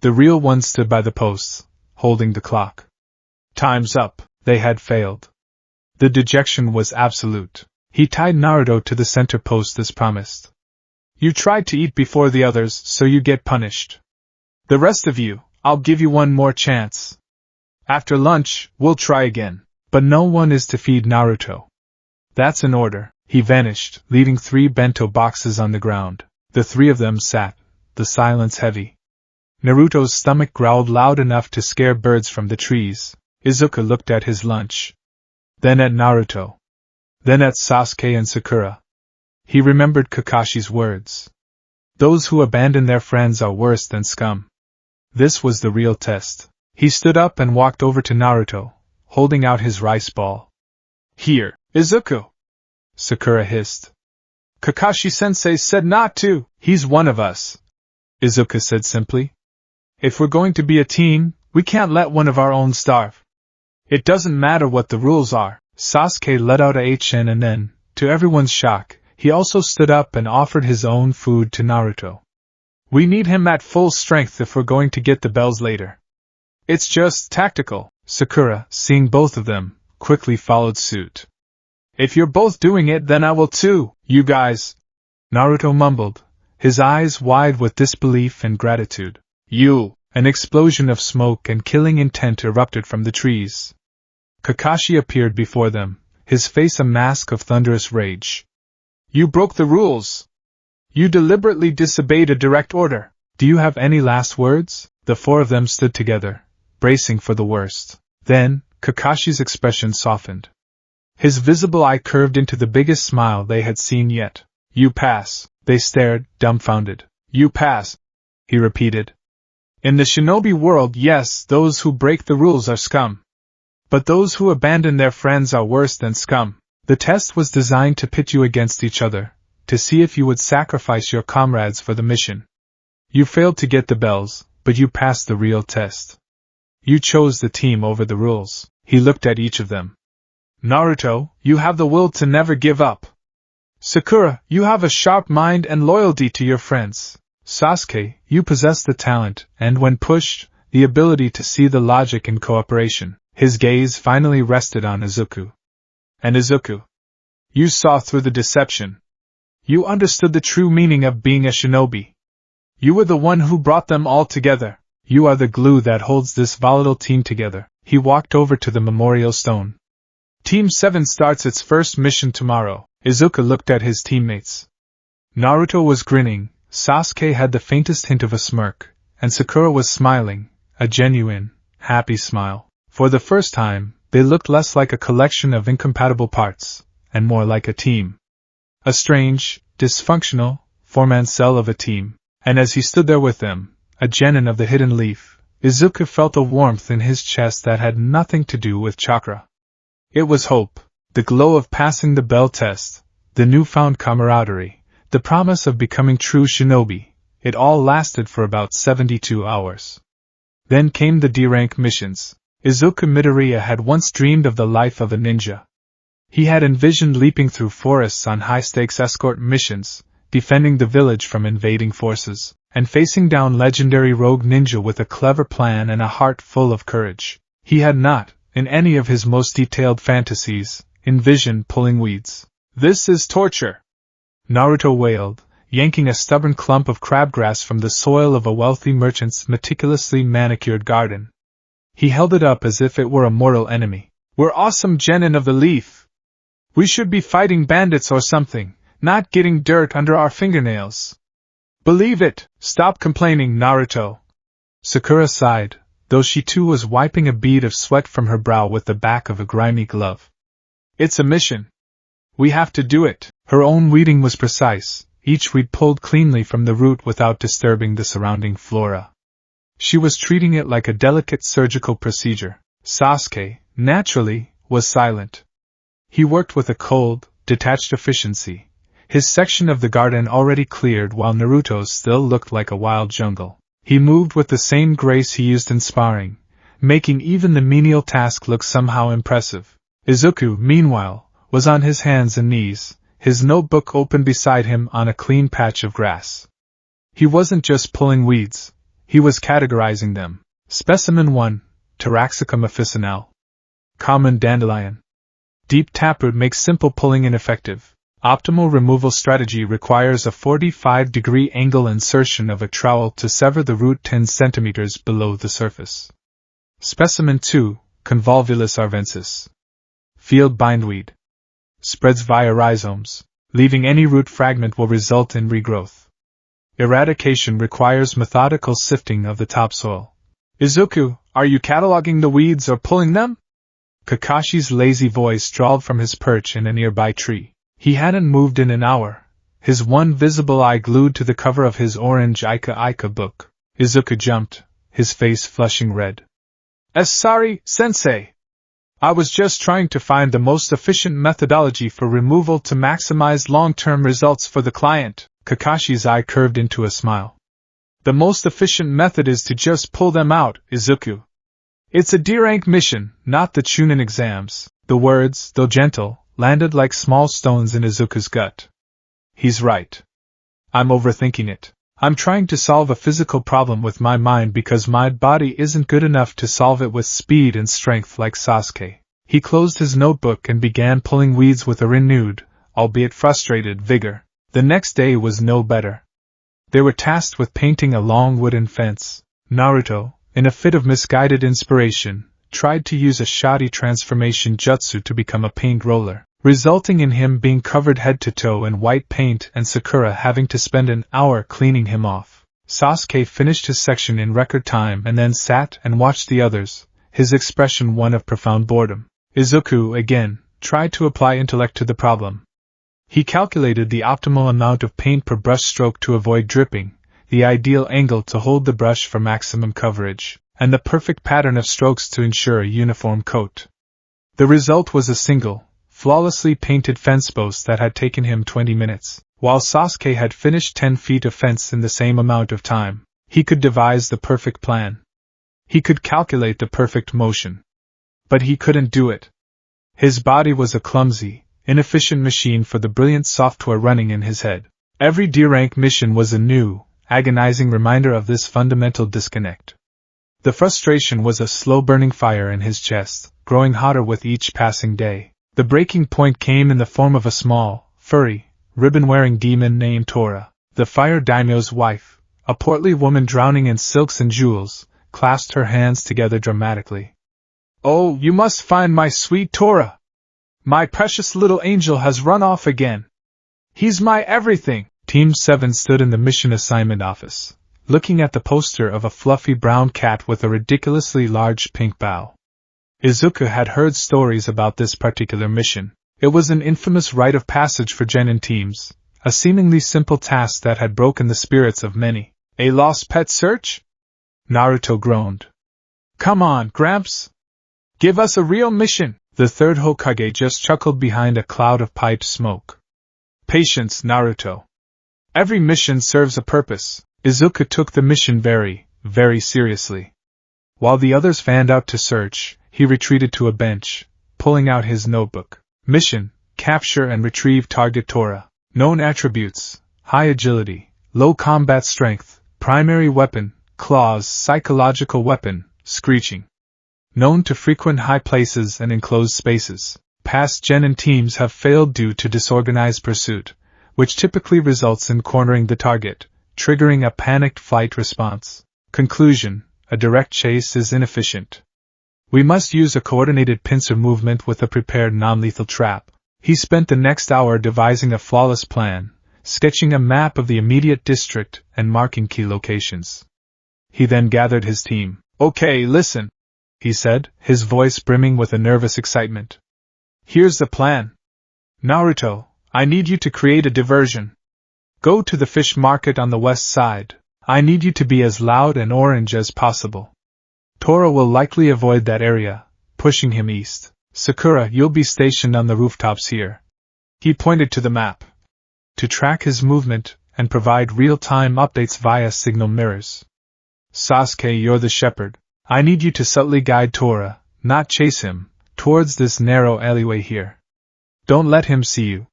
The real one stood by the posts, holding the clock. Time's up. They had failed. The dejection was absolute. He tied Naruto to the center post as promised. You tried to eat before the others, so you get punished. The rest of you, I'll give you one more chance. After lunch, we'll try again. But no one is to feed Naruto. That's an order. He vanished, leaving 3 bento boxes on the ground. The 3 of them sat, the silence heavy. Naruto's stomach growled loud enough to scare birds from the trees. Izuku looked at his lunch. Then at Naruto. Then at Sasuke and Sakura. He remembered Kakashi's words. Those who abandon their friends are worse than scum. This was the real test. He stood up and walked over to Naruto, holding out his rice ball. Here, Izuku! Sakura hissed. Kakashi-sensei said not to. He's one of us, Izuku said simply. If we're going to be a team, we can't let one of our own starve. It doesn't matter what the rules are. Sasuke let out a HN and then, to everyone's shock, he also stood up and offered his own food to Naruto. We need him at full strength if we're going to get the bells later. It's just tactical. Sakura, seeing both of them, quickly followed suit. If you're both doing it, then I will too, you guys, Naruto mumbled, his eyes wide with disbelief and gratitude. You! An explosion of smoke and killing intent erupted from the trees. Kakashi appeared before them, his face a mask of thunderous rage. You broke the rules! You deliberately disobeyed a direct order. Do you have any last words? The 4 of them stood together, bracing for the worst. Then, Kakashi's expression softened. His visible eye curved into the biggest smile they had seen yet. You pass. They stared, dumbfounded. You pass, he repeated. In the shinobi world, yes, those who break the rules are scum. But those who abandon their friends are worse than scum. The test was designed to pit you against each other, to see if you would sacrifice your comrades for the mission. You failed to get the bells, but you passed the real test. You chose the team over the rules. He looked at each of them. Naruto, you have the will to never give up. Sakura, you have a sharp mind and loyalty to your friends. Sasuke, you possess the talent, and when pushed, the ability to see the logic in cooperation. His gaze finally rested on Izuku. And Izuku, you saw through the deception. You understood the true meaning of being a shinobi. You were the one who brought them all together. You are the glue that holds this volatile team together. He walked over to the memorial stone. Team 7 starts its first mission tomorrow. Izuku looked at his teammates. Naruto was grinning, Sasuke had the faintest hint of a smirk, and Sakura was smiling, a genuine, happy smile. For the first time, they looked less like a collection of incompatible parts, and more like a team. A strange, dysfunctional, four-man cell of a team. And as he stood there with them, a genin of the hidden leaf, Izuku felt a warmth in his chest that had nothing to do with chakra. It was hope, the glow of passing the bell test, the newfound camaraderie, the promise of becoming true shinobi. It all lasted for about 72 hours. Then came the D-rank missions. Izuku Midoriya had once dreamed of the life of a ninja. He had envisioned leaping through forests on high-stakes escort missions, defending the village from invading forces, and facing down legendary rogue ninja with a clever plan and a heart full of courage. He had not, in any of his most detailed fantasies, envisioned pulling weeds. This is torture! Naruto wailed, yanking a stubborn clump of crabgrass from the soil of a wealthy merchant's meticulously manicured garden. He held it up as if it were a mortal enemy. We're awesome genin of the leaf! We should be fighting bandits or something, not getting dirt under our fingernails. Believe it! Stop complaining, Naruto! Sakura sighed, though she too was wiping a bead of sweat from her brow with the back of a grimy glove. It's a mission. We have to do it. Her own weeding was precise, each weed pulled cleanly from the root without disturbing the surrounding flora. She was treating it like a delicate surgical procedure. Sasuke, naturally, was silent. He worked with a cold, detached efficiency, his section of the garden already cleared while Naruto's still looked like a wild jungle. He moved with the same grace he used in sparring, making even the menial task look somehow impressive. Izuku, meanwhile, was on his hands and knees, his notebook open beside him on a clean patch of grass. He wasn't just pulling weeds, he was categorizing them. Specimen 1, Taraxacum officinale. Common dandelion. Deep taproot makes simple pulling ineffective. Optimal removal strategy requires a 45-degree angle insertion of a trowel to sever the root 10 centimeters below the surface. Specimen 2, Convolvulus arvensis. Field bindweed. Spreads via rhizomes. Leaving any root fragment will result in regrowth. Eradication requires methodical sifting of the topsoil. Izuku, are you cataloging the weeds or pulling them? Kakashi's lazy voice drawled from his perch in a nearby tree. He hadn't moved in an hour, his one visible eye glued to the cover of his orange Ika book. Izuku jumped, his face flushing red. Sorry, sensei. I was just trying to find the most efficient methodology for removal to maximize long-term results for the client. Kakashi's eye curved into a smile. The most efficient method is to just pull them out, Izuku. It's a D-rank mission, not the Chunin exams. The words, though gentle, landed like small stones in Izuku's gut. He's right. I'm overthinking it. I'm trying to solve a physical problem with my mind because my body isn't good enough to solve it with speed and strength like Sasuke. He closed his notebook and began pulling weeds with a renewed, albeit frustrated, vigor. The next day was no better. They were tasked with painting a long wooden fence. Naruto, in a fit of misguided inspiration, tried to use a shoddy transformation jutsu to become a paint roller, resulting in him being covered head to toe in white paint and Sakura having to spend an hour cleaning him off. Sasuke finished his section in record time and then sat and watched the others, his expression one of profound boredom. Izuku, again, tried to apply intellect to the problem. He calculated the optimal amount of paint per brush stroke to avoid dripping, the ideal angle to hold the brush for maximum coverage, and the perfect pattern of strokes to ensure a uniform coat. The result was a single, flawlessly painted fence post that had taken him 20 minutes, while Sasuke had finished 10 feet of fence in the same amount of time. He could devise the perfect plan. He could calculate the perfect motion. But he couldn't do it. His body was a clumsy, inefficient machine for the brilliant software running in his head. Every D-rank mission was a new, agonizing reminder of this fundamental disconnect. The frustration was a slow-burning fire in his chest, growing hotter with each passing day. The breaking point came in the form of a small, furry, ribbon-wearing demon named Tora, the fire daimyo's wife. A portly woman drowning in silks and jewels, clasped her hands together dramatically. "Oh, you must find my sweet Tora! My precious little angel has run off again. He's my everything!" Team 7 stood in the mission assignment office, looking at the poster of a fluffy brown cat with a ridiculously large pink bow. Izuku had heard stories about this particular mission. It was an infamous rite of passage for genin teams, a seemingly simple task that had broken the spirits of many. "A lost pet search?" Naruto groaned. "Come on, Gramps! Give us a real mission!" The third Hokage just chuckled behind a cloud of piped smoke. "Patience, Naruto. Every mission serves a purpose." Izuku took the mission very, very seriously. While the others fanned out to search, he retreated to a bench, pulling out his notebook. Mission: capture and retrieve target Tora. Known attributes: high agility, low combat strength, primary weapon, claws, psychological weapon, screeching. Known to frequent high places and enclosed spaces. Past genin teams have failed due to disorganized pursuit, which typically results in cornering the target, triggering a panicked flight response. Conclusion: a direct chase is inefficient. We must use a coordinated pincer movement with a prepared non-lethal trap. He spent the next hour devising a flawless plan, sketching a map of the immediate district and marking key locations. He then gathered his team. "Okay, listen," he said, his voice brimming with a nervous excitement. "Here's the plan. Naruto, I need you to create a diversion. Go to the fish market on the west side. I need you to be as loud and orange as possible. Tora will likely avoid that area, pushing him east. Sakura, you'll be stationed on the rooftops here." He pointed to the map. "To track his movement and provide real-time updates via signal mirrors. Sasuke, you're the shepherd. I need you to subtly guide Tora, not chase him, towards this narrow alleyway here. Don't let him see you.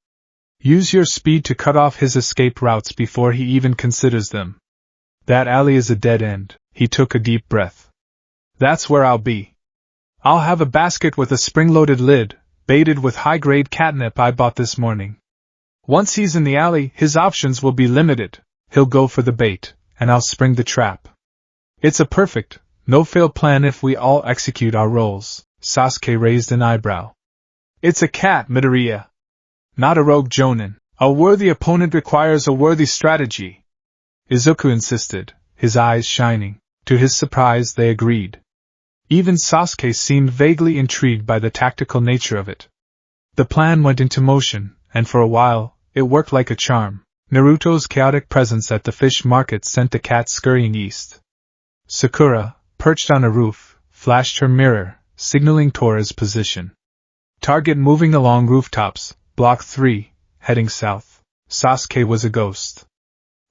Use your speed to cut off his escape routes before he even considers them. That alley is a dead end." He took a deep breath. "That's where I'll be. I'll have a basket with a spring-loaded lid, baited with high-grade catnip I bought this morning. Once he's in the alley, his options will be limited. He'll go for the bait, and I'll spring the trap. It's a perfect, no-fail plan if we all execute our roles." Sasuke raised an eyebrow. "It's a cat, Midoriya. Not a rogue jonin. A worthy opponent requires a worthy strategy," Izuku insisted, his eyes shining. To his surprise, they agreed. Even Sasuke seemed vaguely intrigued by the tactical nature of it. The plan went into motion, and for a while, it worked like a charm. Naruto's chaotic presence at the fish market sent the cat scurrying east. Sakura, perched on a roof, flashed her mirror, signaling Tora's position. Target moving along rooftops, block 3, heading south. Sasuke was a ghost.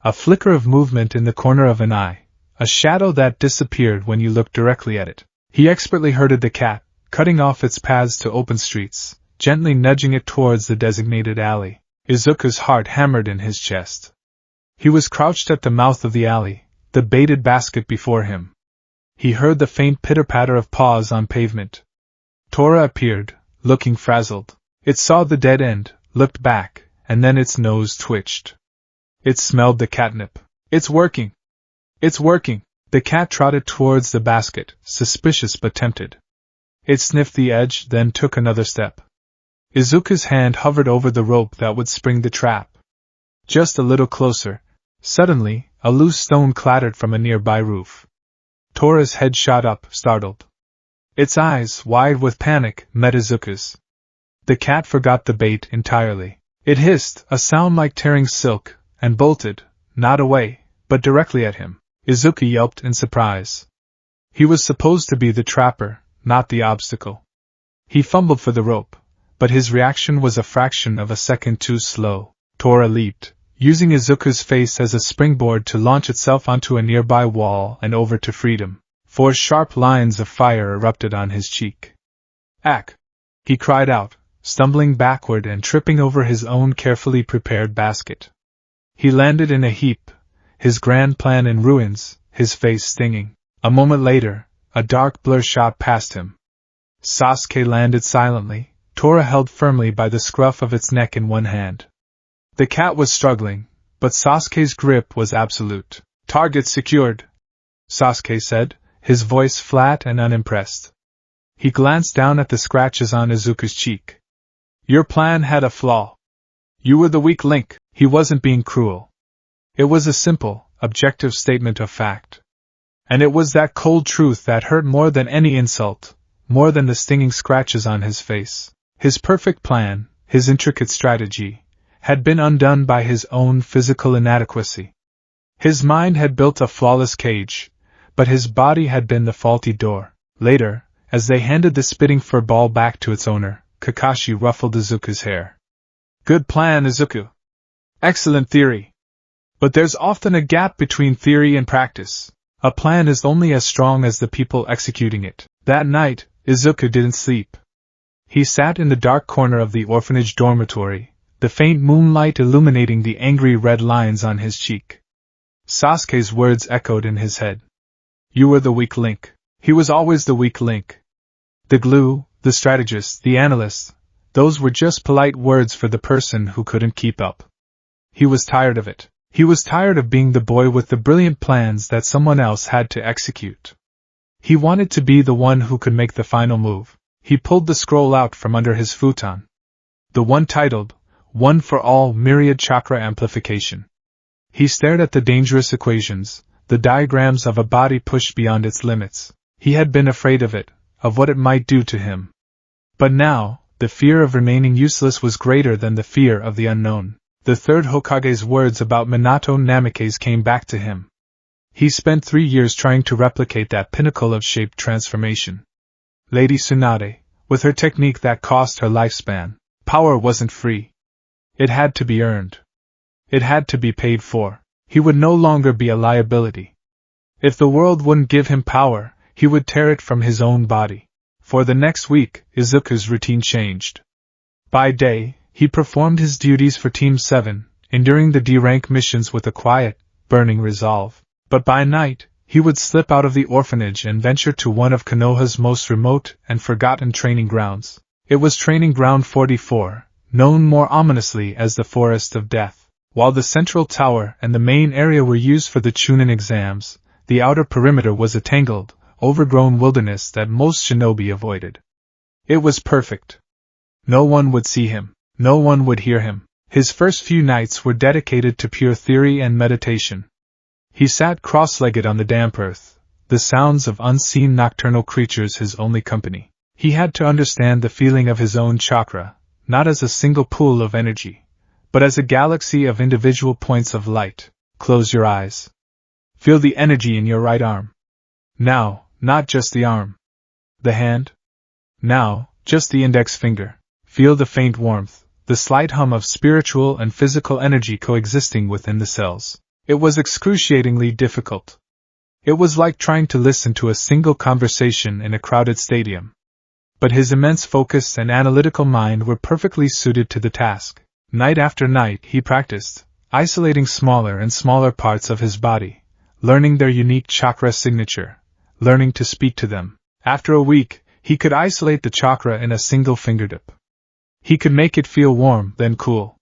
A flicker of movement in the corner of an eye, a shadow that disappeared when you looked directly at it. He expertly herded the cat, cutting off its paths to open streets, gently nudging it towards the designated alley. Izuku's heart hammered in his chest. He was crouched at the mouth of the alley, the baited basket before him. He heard the faint pitter-patter of paws on pavement. Tora appeared, looking frazzled. It saw the dead end, looked back, and then its nose twitched. It smelled the catnip. "It's working! It's working!" The cat trotted towards the basket, suspicious but tempted. It sniffed the edge, then took another step. Izuku's hand hovered over the rope that would spring the trap. Just a little closer. Suddenly, a loose stone clattered from a nearby roof. Tora's head shot up, startled. Its eyes, wide with panic, met Izuku's. The cat forgot the bait entirely. It hissed, a sound like tearing silk, and bolted, not away, but directly at him. Izuku yelped in surprise. He was supposed to be the trapper, not the obstacle. He fumbled for the rope, but his reaction was a fraction of a second too slow. Tora leaped, using Izuku's face as a springboard to launch itself onto a nearby wall and over to freedom. 4 sharp lines of fire erupted on his cheek. "Ack!" he cried out, stumbling backward and tripping over his own carefully prepared basket. He landed in a heap, his grand plan in ruins, his face stinging. A moment later, a dark blur shot past him. Sasuke landed silently, Tora held firmly by the scruff of its neck in one hand. The cat was struggling, but Sasuke's grip was absolute. "Target secured," Sasuke said, his voice flat and unimpressed. He glanced down at the scratches on Izuku's cheek. "Your plan had a flaw. You were the weak link." He wasn't being cruel. It was a simple, objective statement of fact. And it was that cold truth that hurt more than any insult, more than the stinging scratches on his face. His perfect plan, his intricate strategy, had been undone by his own physical inadequacy. His mind had built a flawless cage, but his body had been the faulty door. Later, as they handed the spitting fur ball back to its owner, Kakashi ruffled Izuku's hair. "Good plan, Izuku. Excellent theory. But there's often a gap between theory and practice. A plan is only as strong as the people executing it." That night, Izuku didn't sleep. He sat in the dark corner of the orphanage dormitory, the faint moonlight illuminating the angry red lines on his cheek. Sasuke's words echoed in his head. "You were the weak link." He was always the weak link. The glue, the strategist, the analyst, those were just polite words for the person who couldn't keep up. He was tired of it. He was tired of being the boy with the brilliant plans that someone else had to execute. He wanted to be the one who could make the final move. He pulled the scroll out from under his futon. The one titled, "One for All Myriad Chakra Amplification." He stared at the dangerous equations, the diagrams of a body pushed beyond its limits. He had been afraid of it, of what it might do to him. But now, the fear of remaining useless was greater than the fear of the unknown. The third Hokage's words about Minato Namikaze came back to him. He spent 3 years trying to replicate that pinnacle of shape transformation. Lady Tsunade, with her technique that cost her lifespan, power wasn't free. It had to be earned. It had to be paid for. He would no longer be a liability. If the world wouldn't give him power, he would tear it from his own body. For the next week, Izuku's routine changed. By day, he performed his duties for Team 7, enduring the D-rank missions with a quiet, burning resolve. But by night, he would slip out of the orphanage and venture to one of Konoha's most remote and forgotten training grounds. It was Training Ground 44, known more ominously as the Forest of Death. While the central tower and the main area were used for the Chunin exams, the outer perimeter was a tangled, overgrown wilderness that most shinobi avoided. It was perfect. No one would see him. No one would hear him. His first few nights were dedicated to pure theory and meditation. He sat cross-legged on the damp earth, the sounds of unseen nocturnal creatures his only company. He had to understand the feeling of his own chakra, not as a single pool of energy, but as a galaxy of individual points of light. Close your eyes. Feel the energy in your right arm. Now, not just the arm. The hand. Now, just the index finger. Feel the faint warmth, the slight hum of spiritual and physical energy coexisting within the cells. It was excruciatingly difficult. It was like trying to listen to a single conversation in a crowded stadium. But his immense focus and analytical mind were perfectly suited to the task. Night after night he practiced, isolating smaller and smaller parts of his body, learning their unique chakra signature, learning to speak to them. After a week, he could isolate the chakra in a single fingertip. He could make it feel warm, then cool.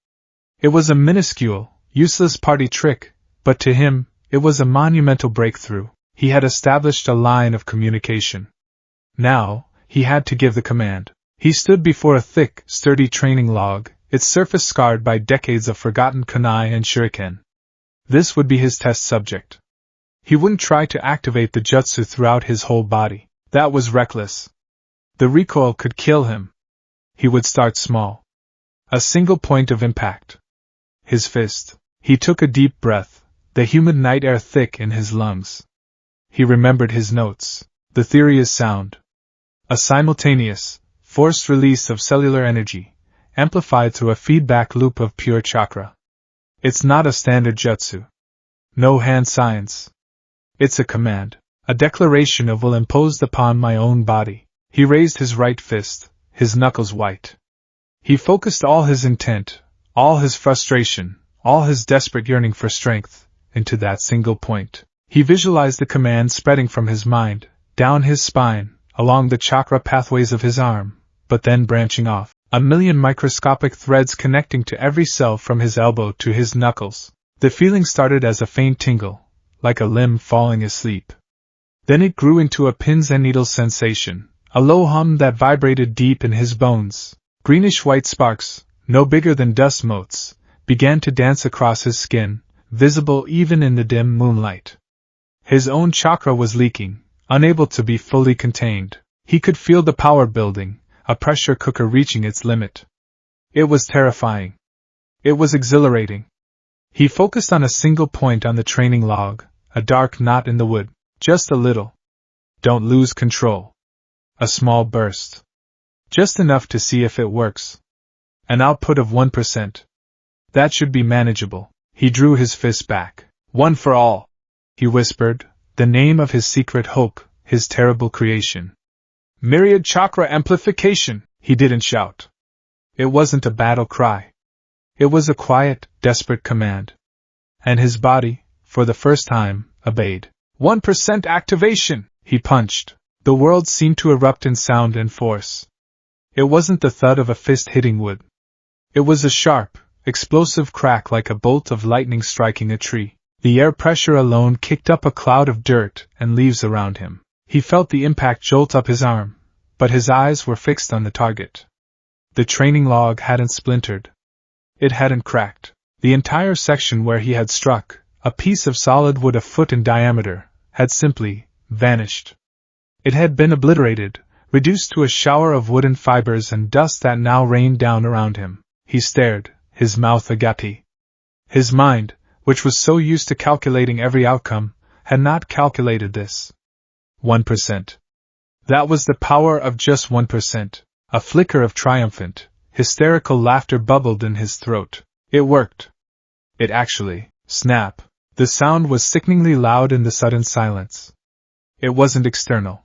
It was a minuscule, useless party trick, but to him, it was a monumental breakthrough. He had established a line of communication. Now, he had to give the command. He stood before a thick, sturdy training log, its surface scarred by decades of forgotten kunai and shuriken. This would be his test subject. He wouldn't try to activate the jutsu throughout his whole body. That was reckless. The recoil could kill him. He would start small. A single point of impact. His fist. He took a deep breath, the humid night air thick in his lungs. He remembered his notes. The theory is sound. A simultaneous, forced release of cellular energy, amplified through a feedback loop of pure chakra. It's not a standard jutsu. No hand science. It's a command, a declaration of will imposed upon my own body. He raised his right fist, his knuckles white. He focused all his intent, all his frustration, all his desperate yearning for strength, into that single point. He visualized the command spreading from his mind, down his spine, along the chakra pathways of his arm, but then branching off, a million microscopic threads connecting to every cell from his elbow to his knuckles. The feeling started as a faint tingle, like a limb falling asleep. Then it grew into a pins and needles sensation, a low hum that vibrated deep in his bones. Greenish-white sparks, no bigger than dust motes, began to dance across his skin, visible even in the dim moonlight. His own chakra was leaking, unable to be fully contained. He could feel the power building, a pressure cooker reaching its limit. It was terrifying. It was exhilarating. He focused on a single point on the training log, a dark knot in the wood, just a little. Don't lose control. A small burst. Just enough to see if it works. An output of 1%. That should be manageable. He drew his fist back. One for all, he whispered, the name of his secret hope, his terrible creation. Myriad chakra amplification, he didn't shout. It wasn't a battle cry. It was a quiet, desperate command. And his body, for the first time, obeyed. 1% activation, he punched. The world seemed to erupt in sound and force. It wasn't the thud of a fist hitting wood. It was a sharp, explosive crack like a bolt of lightning striking a tree. The air pressure alone kicked up a cloud of dirt and leaves around him. He felt the impact jolt up his arm, but his eyes were fixed on the target. The training log hadn't splintered. It hadn't cracked. The entire section where he had struck, a piece of solid wood a foot in diameter, had simply vanished. It had been obliterated, reduced to a shower of wooden fibers and dust that now rained down around him. He stared, his mouth agape. His mind, which was so used to calculating every outcome, had not calculated this. 1%. That was the power of just 1%. A flicker of triumphant, hysterical laughter bubbled in his throat. It worked. It actually, snap. The sound was sickeningly loud in the sudden silence. It wasn't external.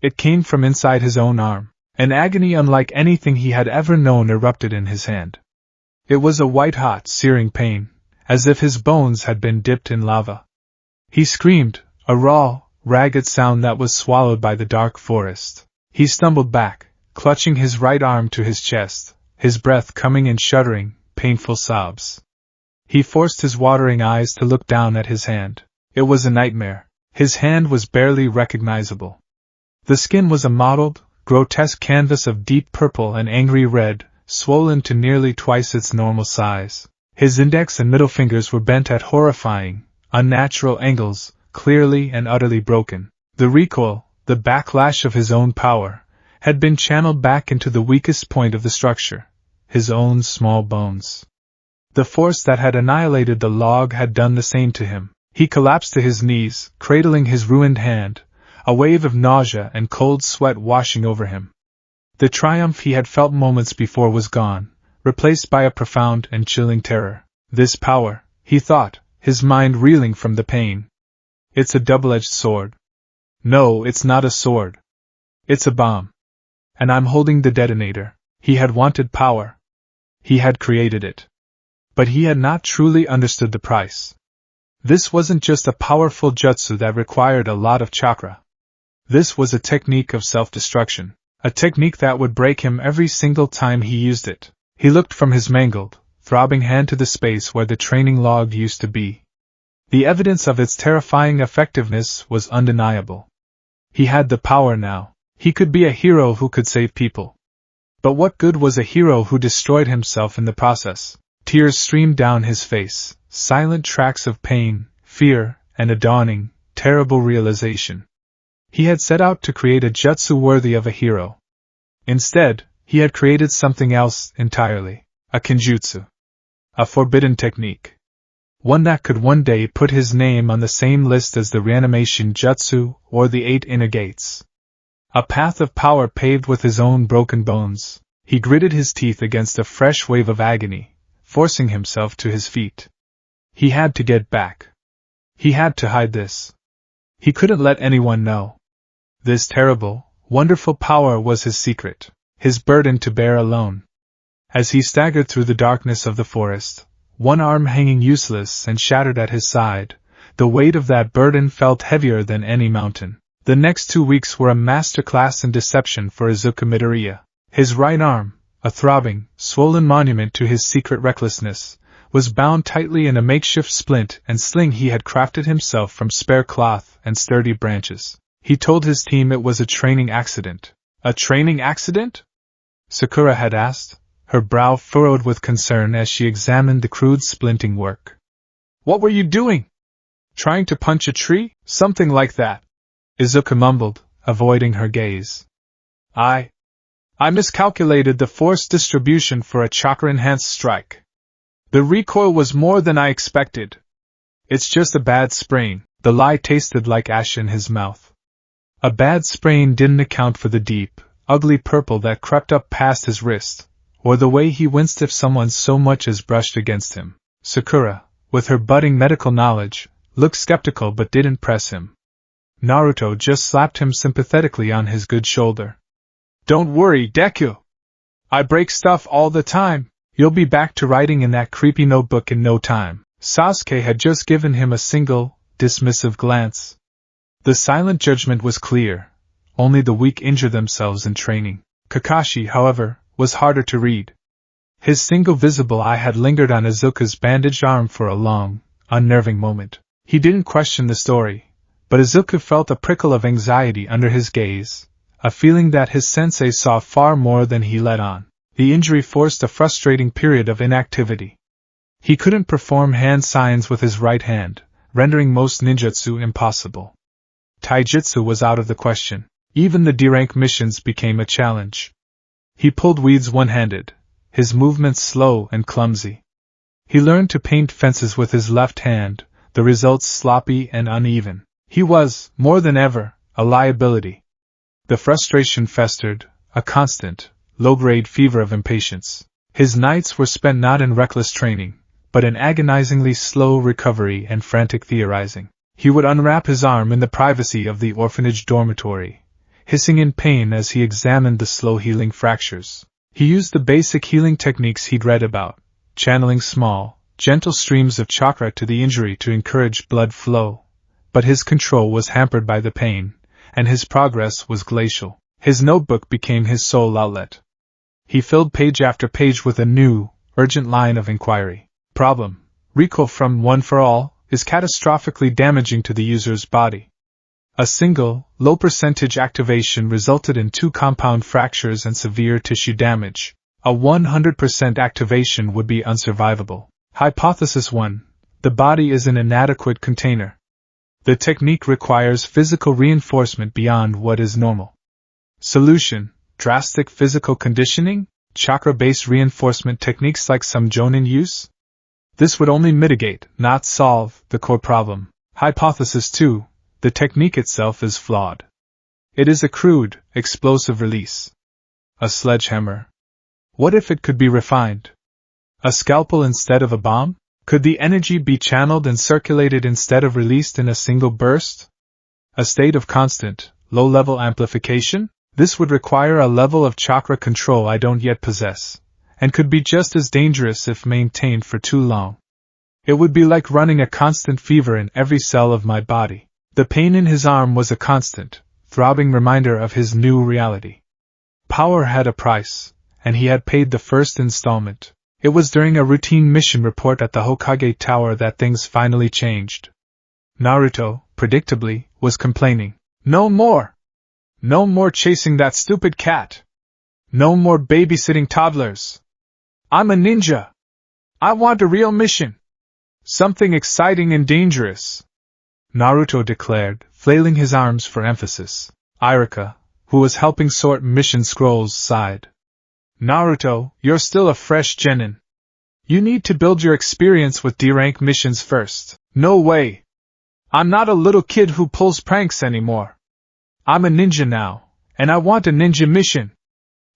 It came from inside his own arm. An agony unlike anything he had ever known erupted in his hand. It was a white-hot, searing pain, as if his bones had been dipped in lava. He screamed, a raw, ragged sound that was swallowed by the dark forest. He stumbled back, clutching his right arm to his chest, his breath coming in shuddering, painful sobs. He forced his watering eyes to look down at his hand. It was a nightmare. His hand was barely recognizable. The skin was a mottled, grotesque canvas of deep purple and angry red, swollen to nearly twice its normal size. His index and middle fingers were bent at horrifying, unnatural angles, clearly and utterly broken. The recoil, the backlash of his own power, had been channeled back into the weakest point of the structure, his own small bones. The force that had annihilated the log had done the same to him. He collapsed to his knees, cradling his ruined hand, a wave of nausea and cold sweat washing over him. The triumph he had felt moments before was gone, replaced by a profound and chilling terror. This power, he thought, his mind reeling from the pain. It's a double-edged sword. No, it's not a sword. It's a bomb. And I'm holding the detonator. He had wanted power. He had created it. But he had not truly understood the price. This wasn't just a powerful jutsu that required a lot of chakra. This was a technique of self-destruction, a technique that would break him every single time he used it. He looked from his mangled, throbbing hand to the space where the training log used to be. The evidence of its terrifying effectiveness was undeniable. He had the power now. He could be a hero who could save people. But what good was a hero who destroyed himself in the process? Tears streamed down his face, silent tracks of pain, fear, and a dawning, terrible realization. He had set out to create a jutsu worthy of a hero. Instead, he had created something else entirely, a kenjutsu. A forbidden technique. One that could one day put his name on the same list as the reanimation jutsu or the 8 inner gates. A path of power paved with his own broken bones. He gritted his teeth against a fresh wave of agony, forcing himself to his feet. He had to get back. He had to hide this. He couldn't let anyone know. This terrible, wonderful power was his secret, his burden to bear alone. As he staggered through the darkness of the forest, one arm hanging useless and shattered at his side, the weight of that burden felt heavier than any mountain. The next 2 weeks were a masterclass in deception for Izuku Midoriya. His right arm, a throbbing, swollen monument to his secret recklessness, was bound tightly in a makeshift splint and sling he had crafted himself from spare cloth and sturdy branches. He told his team it was a training accident. A training accident? Sakura had asked, her brow furrowed with concern as she examined the crude splinting work. What were you doing? Trying to punch a tree? Something like that, Izuku mumbled, avoiding her gaze. I miscalculated the force distribution for a chakra-enhanced strike. The recoil was more than I expected. It's just a bad sprain. The lie tasted like ash in his mouth. A bad sprain didn't account for the deep, ugly purple that crept up past his wrist, or the way he winced if someone so much as brushed against him. Sakura, with her budding medical knowledge, looked skeptical but didn't press him. Naruto just slapped him sympathetically on his good shoulder. Don't worry, Deku. I break stuff all the time. You'll be back to writing in that creepy notebook in no time. Sasuke had just given him a single, dismissive glance. The silent judgment was clear. Only the weak injure themselves in training. Kakashi, however, was harder to read. His single visible eye had lingered on Izuku's bandaged arm for a long, unnerving moment. He didn't question the story, but Izuku felt a prickle of anxiety under his gaze, a feeling that his sensei saw far more than he let on. The injury forced a frustrating period of inactivity. He couldn't perform hand signs with his right hand, rendering most ninjutsu impossible. Taijutsu was out of the question. Even the D-rank missions became a challenge. He pulled weeds one-handed, his movements slow and clumsy. He learned to paint fences with his left hand, the results sloppy and uneven. He was, more than ever, a liability. The frustration festered, a constant, low-grade fever of impatience. His nights were spent not in reckless training, but in agonizingly slow recovery and frantic theorizing. He would unwrap his arm in the privacy of the orphanage dormitory, hissing in pain as he examined the slow-healing fractures. He used the basic healing techniques he'd read about, channeling small, gentle streams of chakra to the injury to encourage blood flow, but his control was hampered by the pain, and his progress was glacial. His notebook became his sole outlet. He filled page after page with a new, urgent line of inquiry. Problem: recoil from One for All is catastrophically damaging to the user's body. A single, low-percentage activation resulted in 2 compound fractures and severe tissue damage. A 100% activation would be unsurvivable. Hypothesis 1. The body is an inadequate container. The technique requires physical reinforcement beyond what is normal. Solution: drastic physical conditioning, chakra-based reinforcement techniques like some jonin use? This would only mitigate, not solve, the core problem. Hypothesis 2. The technique itself is flawed. It is a crude, explosive release. A sledgehammer. What if it could be refined? A scalpel instead of a bomb? Could the energy be channeled and circulated instead of released in a single burst? A state of constant, low-level amplification? This would require a level of chakra control I don't yet possess, and could be just as dangerous if maintained for too long. It would be like running a constant fever in every cell of my body. The pain in his arm was a constant, throbbing reminder of his new reality. Power had a price, and he had paid the first installment. It was during a routine mission report at the Hokage Tower that things finally changed. Naruto, predictably, was complaining. No more! No more chasing that stupid cat! No more babysitting toddlers! I'm a ninja! I want a real mission! Something exciting and dangerous! Naruto declared, flailing his arms for emphasis. Irika, who was helping sort mission scrolls, sighed. Naruto, you're still a fresh genin. You need to build your experience with D-rank missions first. No way! I'm not a little kid who pulls pranks anymore. I'm a ninja now, and I want a ninja mission.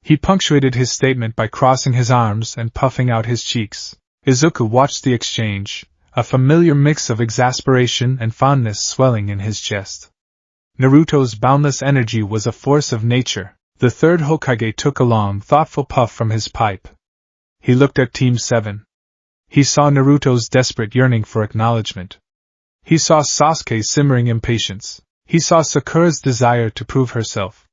He punctuated his statement by crossing his arms and puffing out his cheeks. Izuku watched the exchange, a familiar mix of exasperation and fondness swelling in his chest. Naruto's boundless energy was a force of nature. The third Hokage took a long, thoughtful puff from his pipe. He looked at Team 7. He saw Naruto's desperate yearning for acknowledgement. He saw Sasuke's simmering impatience. He saw Sakura's desire to prove herself.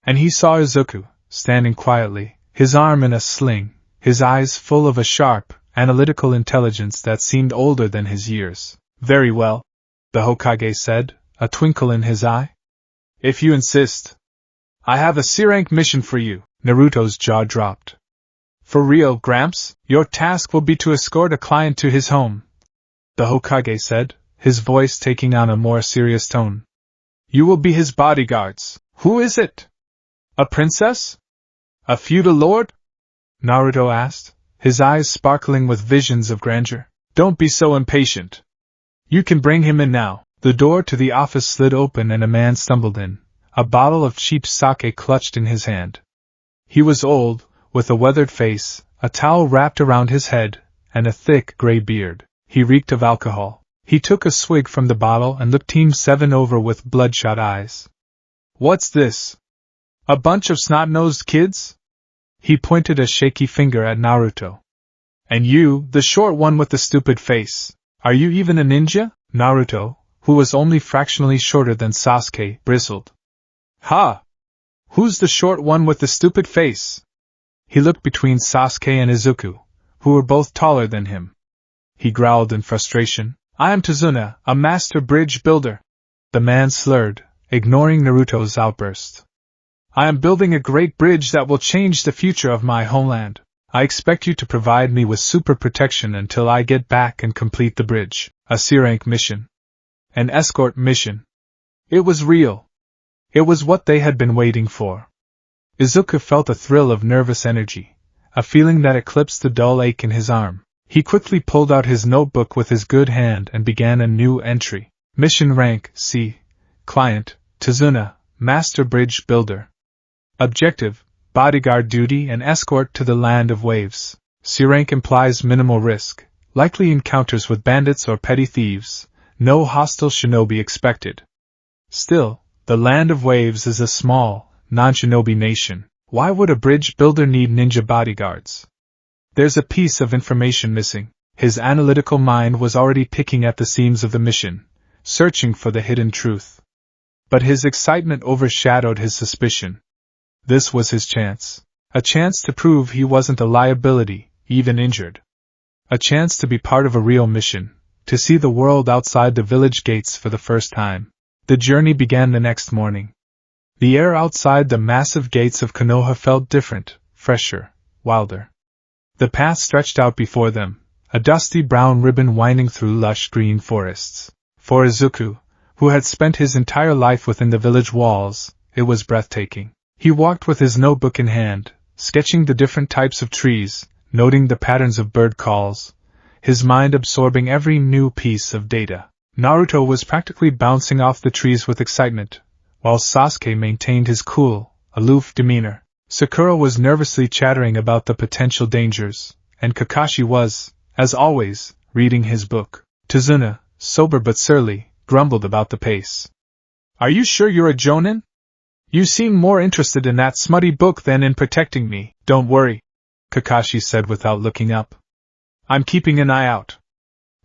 And he saw Izuku, standing quietly, his arm in a sling, his eyes full of a sharp, analytical intelligence that seemed older than his years. Very well, the Hokage said, a twinkle in his eye. If you insist. I have a C-rank mission for you. Naruto's jaw dropped. For real, Gramps, your task will be to escort a client to his home, the Hokage said, his voice taking on a more serious tone. You will be his bodyguards. Who is it? A princess? A feudal lord? Naruto asked, his eyes sparkling with visions of grandeur. Don't be so impatient. You can bring him in now. The door to the office slid open and a man stumbled in, a bottle of cheap sake clutched in his hand. He was old, with a weathered face, a towel wrapped around his head, and a thick gray beard. He reeked of alcohol. He took a swig from the bottle and looked Team 7 over with bloodshot eyes. What's this? A bunch of snot-nosed kids? He pointed a shaky finger at Naruto. And you, the short one with the stupid face, are you even a ninja? Naruto, who was only fractionally shorter than Sasuke, bristled. Ha! Who's the short one with the stupid face? He looked between Sasuke and Izuku, who were both taller than him. He growled in frustration. I am Tazuna, a master bridge builder. The man slurred, ignoring Naruto's outburst. I am building a great bridge that will change the future of my homeland. I expect you to provide me with super protection until I get back and complete the bridge. A C-rank mission. An escort mission. It was real. It was what they had been waiting for. Izuku felt a thrill of nervous energy, a feeling that eclipsed the dull ache in his arm. He quickly pulled out his notebook with his good hand and began a new entry. Mission rank, C. Client, Tazuna, Master Bridge Builder. Objective, bodyguard duty and escort to the Land of Waves. C rank implies minimal risk, likely encounters with bandits or petty thieves, no hostile shinobi expected. Still, the Land of Waves is a small, non-shinobi nation. Why would a bridge builder need ninja bodyguards? There's a piece of information missing. His analytical mind was already picking at the seams of the mission, searching for the hidden truth. But his excitement overshadowed his suspicion. This was his chance. A chance to prove he wasn't a liability, even injured. A chance to be part of a real mission, to see the world outside the village gates for the first time. The journey began the next morning. The air outside the massive gates of Konoha felt different, fresher, wilder. The path stretched out before them, a dusty brown ribbon winding through lush green forests. For Izuku, who had spent his entire life within the village walls, it was breathtaking. He walked with his notebook in hand, sketching the different types of trees, noting the patterns of bird calls, his mind absorbing every new piece of data. Naruto was practically bouncing off the trees with excitement, while Sasuke maintained his cool, aloof demeanor. Sakura was nervously chattering about the potential dangers, and Kakashi was, as always, reading his book. Tazuna, sober but surly, grumbled about the pace. Are you sure you're a jonin? You seem more interested in that smutty book than in protecting me. Don't worry, Kakashi said without looking up. I'm keeping an eye out.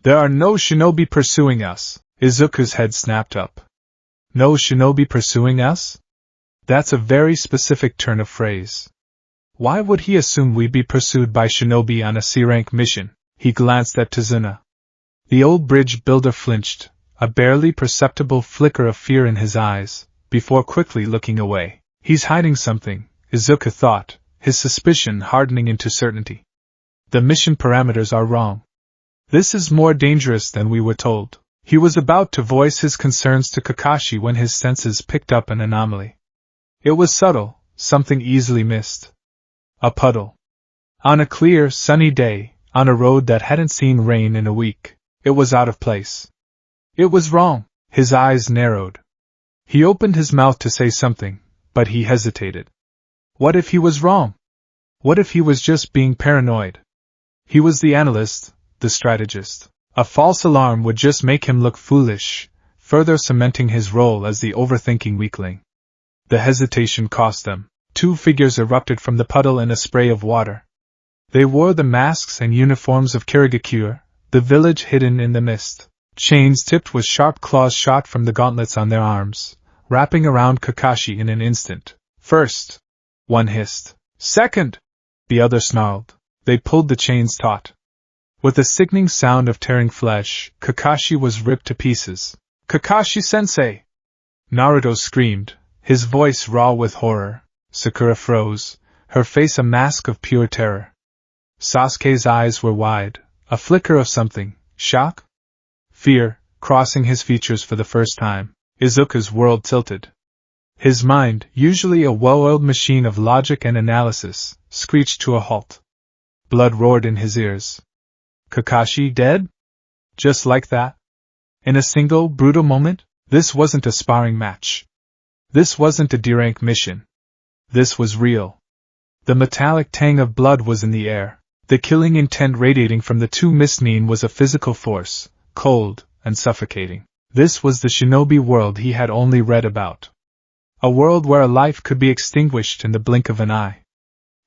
There are no shinobi pursuing us. Izuku's head snapped up. No shinobi pursuing us? That's a very specific turn of phrase. Why would he assume we'd be pursued by shinobi on a C-rank mission? He glanced at Tazuna. The old bridge builder flinched, a barely perceptible flicker of fear in his eyes, before quickly looking away. He's hiding something, Izuku thought, his suspicion hardening into certainty. The mission parameters are wrong. This is more dangerous than we were told. He was about to voice his concerns to Kakashi when his senses picked up an anomaly. It was subtle, something easily missed. A puddle. On a clear, sunny day, on a road that hadn't seen rain in a week, it was out of place. It was wrong. His eyes narrowed. He opened his mouth to say something, but he hesitated. What if he was wrong? What if he was just being paranoid? He was the analyst, the strategist. A false alarm would just make him look foolish, further cementing his role as the overthinking weakling. The hesitation cost them. Two figures erupted from the puddle in a spray of water. They wore the masks and uniforms of Kirigakure, the village hidden in the mist. Chains tipped with sharp claws shot from the gauntlets on their arms, wrapping around Kakashi in an instant. First, one hissed. Second, the other snarled. They pulled the chains taut. With a sickening sound of tearing flesh, Kakashi was ripped to pieces. Kakashi-sensei! Naruto screamed, his voice raw with horror. Sakura froze, her face a mask of pure terror. Sasuke's eyes were wide, a flicker of something, shock? Fear, crossing his features for the first time. Izuku's world tilted. His mind, usually a well-oiled machine of logic and analysis, screeched to a halt. Blood roared in his ears. Kakashi dead? Just like that? In a single, brutal moment? This wasn't a sparring match. This wasn't a D-rank mission. This was real. The metallic tang of blood was in the air. The killing intent radiating from the two Mist-nin was a physical force, cold and suffocating. This was the shinobi world he had only read about. A world where a life could be extinguished in the blink of an eye.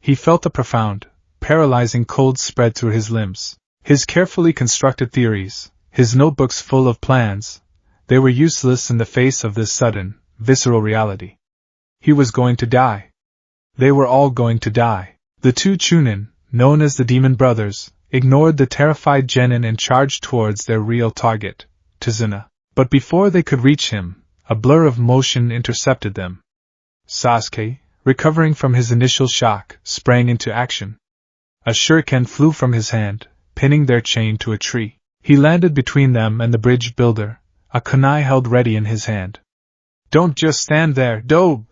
He felt a profound, paralyzing cold spread through his limbs. His carefully constructed theories, his notebooks full of plans, they were useless in the face of this sudden, visceral reality. He was going to die. They were all going to die. The two Chunin, known as the Demon Brothers, ignored the terrified genin and charged towards their real target, Tazuna. But before they could reach him, a blur of motion intercepted them. Sasuke, recovering from his initial shock, sprang into action. A shuriken flew from his hand, pinning their chain to a tree. He landed between them and the bridge builder, a kunai held ready in his hand. Don't just stand there, dobe!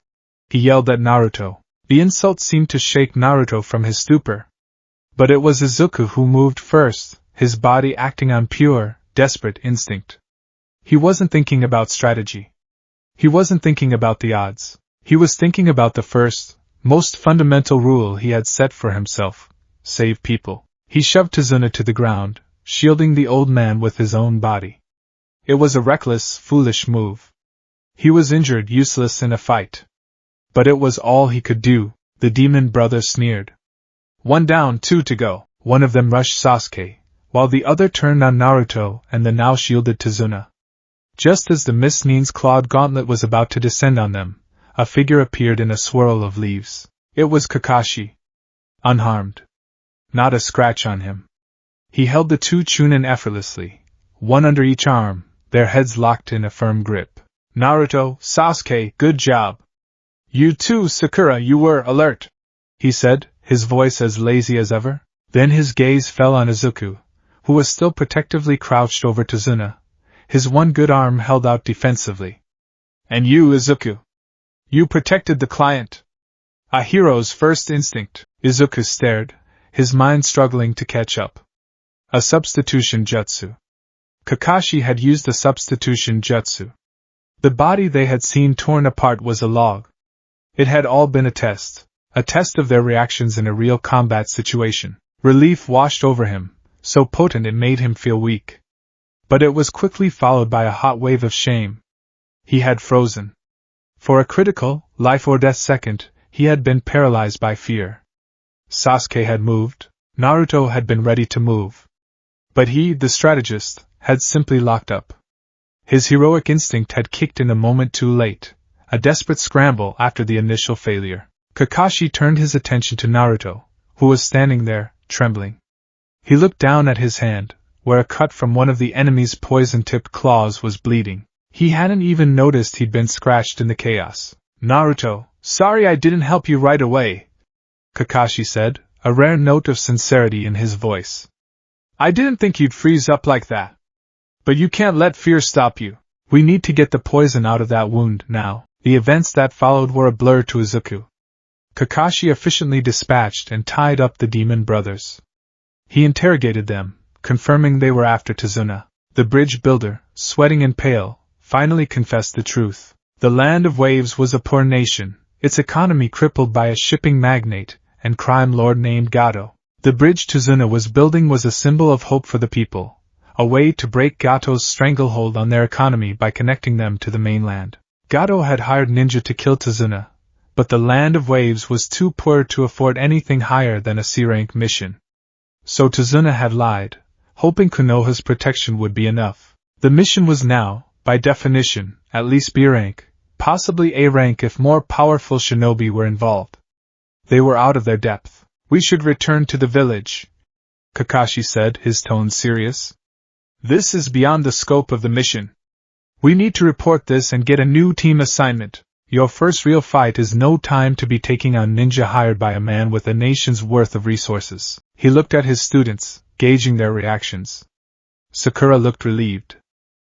He yelled at Naruto. The insult seemed to shake Naruto from his stupor. But it was Izuku who moved first, his body acting on pure, desperate instinct. He wasn't thinking about strategy. He wasn't thinking about the odds. He was thinking about the first, most fundamental rule he had set for himself: save people. He shoved Tazuna to the ground, shielding the old man with his own body. It was a reckless, foolish move. He was injured, useless in a fight. But it was all he could do. The demon brother sneered. One down, two to go. One of them rushed Sasuke, while the other turned on Naruto and the now shielded Tazuna. Just as the Mist-nin's clawed gauntlet was about to descend on them, a figure appeared in a swirl of leaves. It was Kakashi. Unharmed. Not a scratch on him. He held the two Chunin effortlessly, one under each arm, their heads locked in a firm grip. Naruto, Sasuke, good job. You too, Sakura, you were alert, he said, his voice as lazy as ever. Then his gaze fell on Izuku, who was still protectively crouched over Tazuna, his one good arm held out defensively. And you, Izuku. You protected the client. A hero's first instinct. Izuku stared, his mind struggling to catch up. A substitution jutsu. Kakashi had used a substitution jutsu. The body they had seen torn apart was a log. It had all been a test of their reactions in a real combat situation. Relief washed over him, so potent it made him feel weak. But it was quickly followed by a hot wave of shame. He had frozen. For a critical, life-or-death second, he had been paralyzed by fear. Sasuke had moved, Naruto had been ready to move. But he, the strategist, had simply locked up. His heroic instinct had kicked in a moment too late, a desperate scramble after the initial failure. Kakashi turned his attention to Naruto, who was standing there, trembling. He looked down at his hand, where a cut from one of the enemy's poison-tipped claws was bleeding. He hadn't even noticed he'd been scratched in the chaos. Naruto, sorry I didn't help you right away, Kakashi said, a rare note of sincerity in his voice. I didn't think you'd freeze up like that. But you can't let fear stop you. We need to get the poison out of that wound now. The events that followed were a blur to Izuku. Kakashi efficiently dispatched and tied up the demon brothers. He interrogated them, confirming they were after Tazuna. The bridge builder, sweating and pale, finally confessed the truth. The Land of Waves was a poor nation, its economy crippled by a shipping magnate and crime lord named Gato. The bridge Tazuna was building was a symbol of hope for the people, a way to break Gato's stranglehold on their economy by connecting them to the mainland. Gato had hired ninja to kill Tazuna, but the Land of Waves was too poor to afford anything higher than a C-rank mission. So Tazuna had lied, hoping Konoha's protection would be enough. The mission was now, by definition, at least B rank, possibly A rank if more powerful shinobi were involved. They were out of their depth. We should return to the village, Kakashi said, his tone serious. This is beyond the scope of the mission. We need to report this and get a new team assignment. Your first real fight is no time to be taking on ninja hired by a man with a nation's worth of resources. He looked at his students, gauging their reactions. Sakura looked relieved.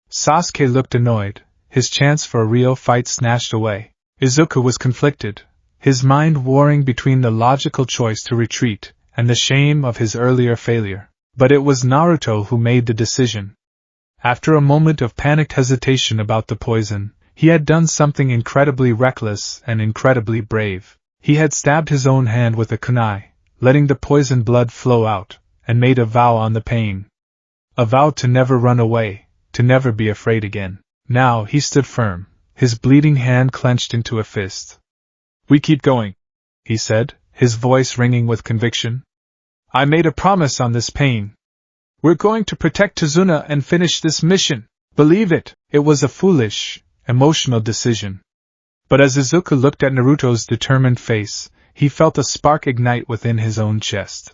Sasuke looked annoyed, his chance for a real fight snatched away. Izuku was conflicted, his mind warring between the logical choice to retreat and the shame of his earlier failure. But it was Naruto who made the decision. After a moment of panicked hesitation about the poison, he had done something incredibly reckless and incredibly brave. He had stabbed his own hand with a kunai, letting the poisoned blood flow out, and made a vow on the pain. A vow to never run away, to never be afraid again. Now he stood firm, his bleeding hand clenched into a fist. We keep going, he said, his voice ringing with conviction. I made a promise on this pain. We're going to protect Tazuna and finish this mission. Believe it, it was a foolish, emotional decision. But as Izuku looked at Naruto's determined face, he felt a spark ignite within his own chest.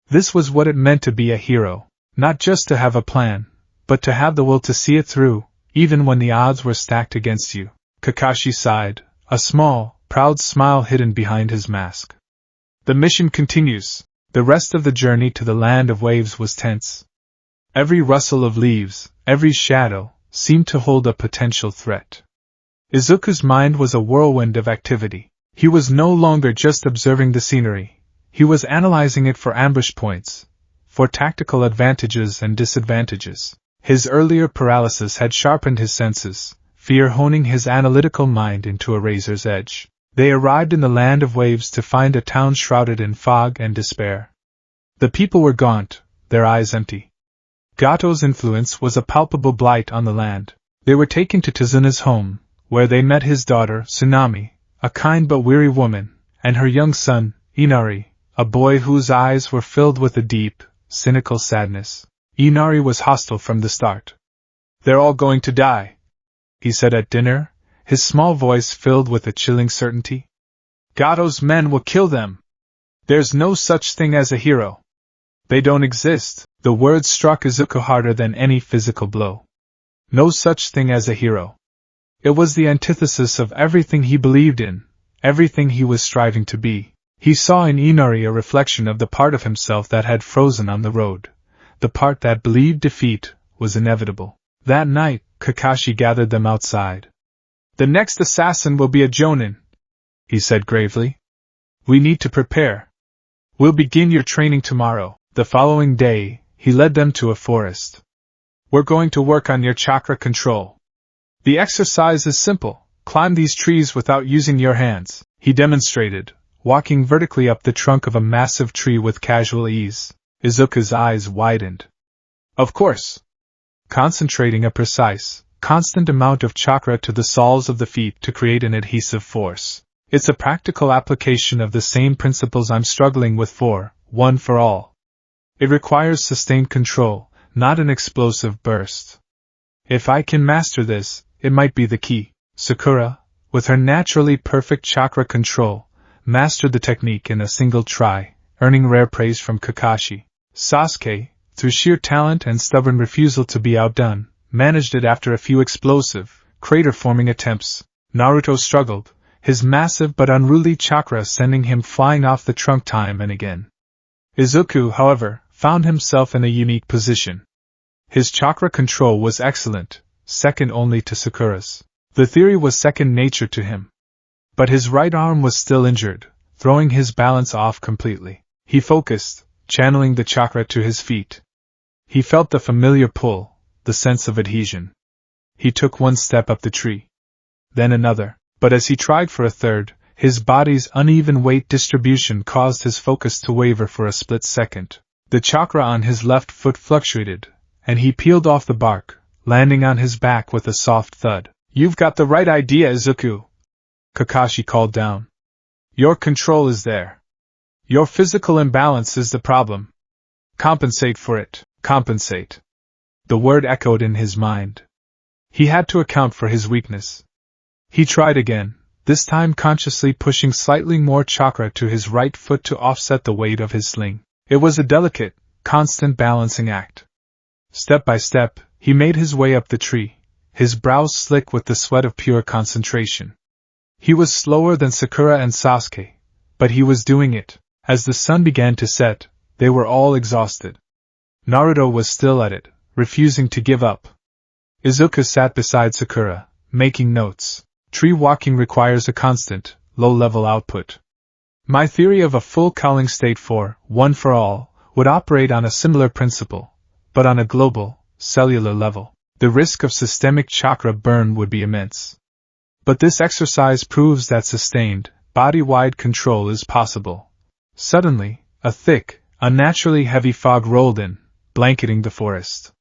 This was what it meant to be a hero, not just to have a plan, but to have the will to see it through, even when the odds were stacked against you. Kakashi sighed, a small, proud smile hidden behind his mask. The mission continues. The rest of the journey to the land of waves was tense. Every rustle of leaves, every shadow, seemed to hold a potential threat. Izuku's mind was a whirlwind of activity. He was no longer just observing the scenery. He was analyzing it for ambush points, for tactical advantages and disadvantages. His earlier paralysis had sharpened his senses, fear honing his analytical mind into a razor's edge. They arrived in the land of waves to find a town shrouded in fog and despair. The people were gaunt, their eyes empty. Gato's influence was a palpable blight on the land. They were taken to Tazuna's home, where they met his daughter, Tsunami, a kind but weary woman, and her young son, Inari, a boy whose eyes were filled with a deep, cynical sadness. Inari was hostile from the start. They're all going to die, he said at dinner, his small voice filled with a chilling certainty. Gato's men will kill them. There's no such thing as a hero. They don't exist. The words struck Izuku harder than any physical blow. No such thing as a hero. It was the antithesis of everything he believed in, everything he was striving to be. He saw in Inari a reflection of the part of himself that had frozen on the road, the part that believed defeat was inevitable. That night, Kakashi gathered them outside. The next assassin will be a jonin, he said gravely. We need to prepare. We'll begin your training tomorrow. The following day, he led them to a forest. We're going to work on your chakra control. The exercise is simple. Climb these trees without using your hands, he demonstrated, walking vertically up the trunk of a massive tree with casual ease. Izuku's eyes widened. Of course. Concentrating a precise, constant amount of chakra to the soles of the feet to create an adhesive force. It's a practical application of the same principles I'm struggling with one for all. It requires sustained control, not an explosive burst. If I can master this, it might be the key. Sakura, with her naturally perfect chakra control, mastered the technique in a single try, earning rare praise from Kakashi. Sasuke, through sheer talent and stubborn refusal to be outdone, managed it after a few explosive, crater-forming attempts. Naruto struggled, his massive but unruly chakra sending him flying off the trunk time and again. Izuku, however, found himself in a unique position. His chakra control was excellent, second only to Sakura's. The theory was second nature to him. But his right arm was still injured, throwing his balance off completely. He focused, channeling the chakra to his feet. He felt the familiar pull, the sense of adhesion. He took one step up the tree. Then another, but as he tried for a third, his body's uneven weight distribution caused his focus to waver for a split second. The chakra on his left foot fluctuated, and he peeled off the bark, landing on his back with a soft thud. You've got the right idea, Izuku, Kakashi called down. Your control is there. Your physical imbalance is the problem. Compensate for it, compensate. The word echoed in his mind. He had to account for his weakness. He tried again, this time consciously pushing slightly more chakra to his right foot to offset the weight of his sling. It was a delicate, constant balancing act. Step by step, he made his way up the tree, his brows slick with the sweat of pure concentration. He was slower than Sakura and Sasuke, but he was doing it. As the sun began to set, they were all exhausted. Naruto was still at it, refusing to give up. Izuku sat beside Sakura, making notes. Tree walking requires a constant, low-level output. My theory of a full cowling state one for all, would operate on a similar principle, but on a global, cellular level. The risk of systemic chakra burn would be immense. But this exercise proves that sustained, body-wide control is possible. Suddenly, a thick, unnaturally heavy fog rolled in, blanketing the forest.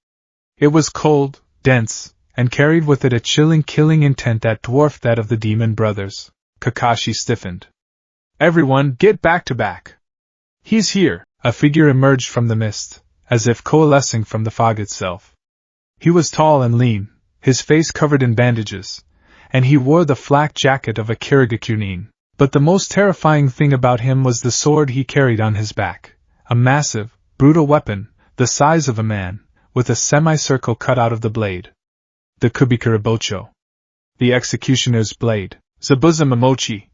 It was cold, dense, and carried with it a chilling killing intent that dwarfed that of the demon brothers. Kakashi stiffened. Everyone, get back to back! He's here! A figure emerged from the mist, as if coalescing from the fog itself. He was tall and lean, his face covered in bandages, and he wore the flak jacket of a Kirigakunin. But the most terrifying thing about him was the sword he carried on his back, a massive, brutal weapon, the size of a man, with a semicircle cut out of the blade. The Kubikuribocho. The executioner's blade. Zabuza Momochi,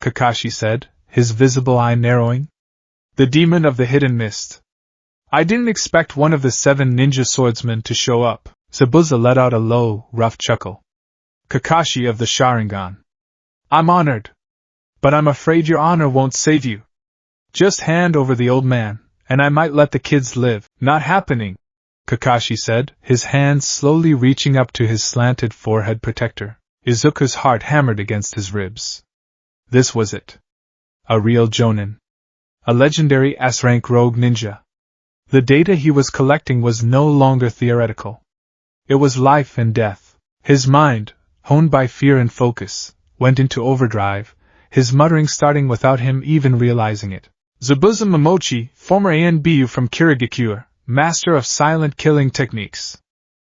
Kakashi said, his visible eye narrowing. The demon of the hidden mist. I didn't expect one of the 7 ninja swordsmen to show up. Zabuza let out a low, rough chuckle. Kakashi of the Sharingan. I'm honored. But I'm afraid your honor won't save you. Just hand over the old man, and I might let the kids live. Not happening, Kakashi said, his hands slowly reaching up to his slanted forehead protector. Izuku's heart hammered against his ribs. This was it. A real Jonin. A legendary S-rank rogue ninja. The data he was collecting was no longer theoretical. It was life and death. His mind, honed by fear and focus, went into overdrive, his muttering starting without him even realizing it. Zabuza Momochi, former ANBU from Kirigakure, master of silent killing techniques.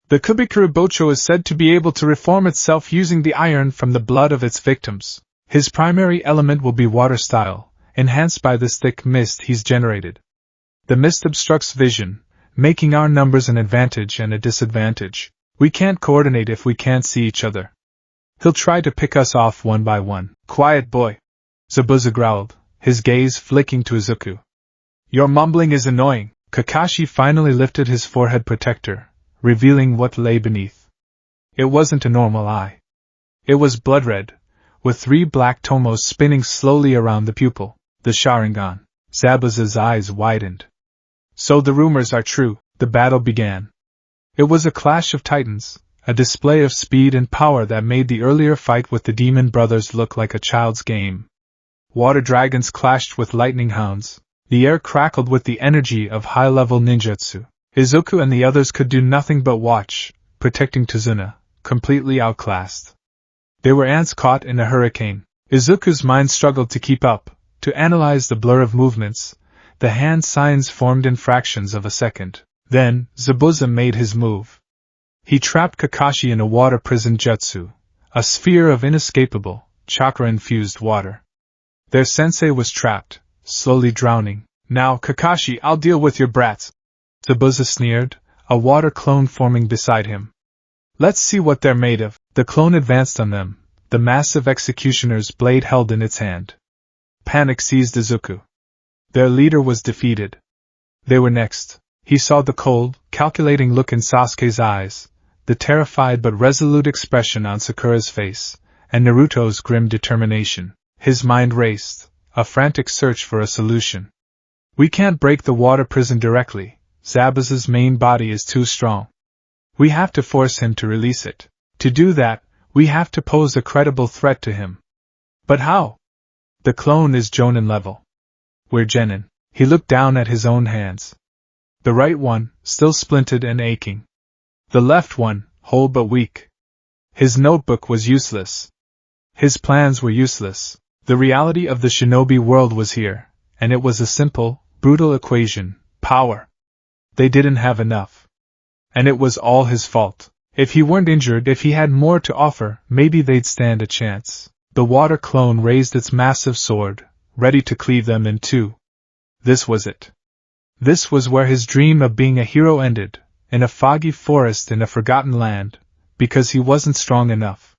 The Kubikuribocho is said to be able to reform itself using the iron from the blood of its victims. His primary element will be water style, enhanced by this thick mist he's generated. The mist obstructs vision, making our numbers an advantage and a disadvantage. We can't coordinate if we can't see each other. He'll try to pick us off one by one. Quiet boy, Zabuza growled, his gaze flicking to Izuku. Your mumbling is annoying. Kakashi finally lifted his forehead protector, revealing what lay beneath. It wasn't a normal eye. It was blood red, with 3 black tomos spinning slowly around the pupil. The Sharingan. Zabuza's eyes widened. So the rumors are true. The battle began. It was a clash of titans, a display of speed and power that made the earlier fight with the demon brothers look like a child's game. Water dragons clashed with lightning hounds. The air crackled with the energy of high-level ninjutsu. Izuku and the others could do nothing but watch, protecting Tazuna, completely outclassed. They were ants caught in a hurricane. Izuku's mind struggled to keep up, to analyze the blur of movements. The hand signs formed in fractions of a second. Then, Zabuza made his move. He trapped Kakashi in a water prison jutsu, a sphere of inescapable, chakra-infused water. Their sensei was trapped, slowly drowning. Now, Kakashi, I'll deal with your brats, Zabuza sneered, a water clone forming beside him. Let's see what they're made of. The clone advanced on them, the massive executioner's blade held in its hand. Panic seized Izuku. Their leader was defeated. They were next. He saw the cold, calculating look in Sasuke's eyes, the terrified but resolute expression on Sakura's face, and Naruto's grim determination. His mind raced, a frantic search for a solution. We can't break the water prison directly. Zabuza's main body is too strong. We have to force him to release it. To do that, we have to pose a credible threat to him. But how? The clone is Jonin level. We're Genin. He looked down at his own hands. The right one, still splintered and aching. The left one, whole but weak. His notebook was useless. His plans were useless. The reality of the shinobi world was here, and it was a simple, brutal equation: power. They didn't have enough. And it was all his fault. If he weren't injured, if he had more to offer, maybe they'd stand a chance. The water clone raised its massive sword, ready to cleave them in two. This was it. This was where his dream of being a hero ended, in a foggy forest in a forgotten land, because he wasn't strong enough.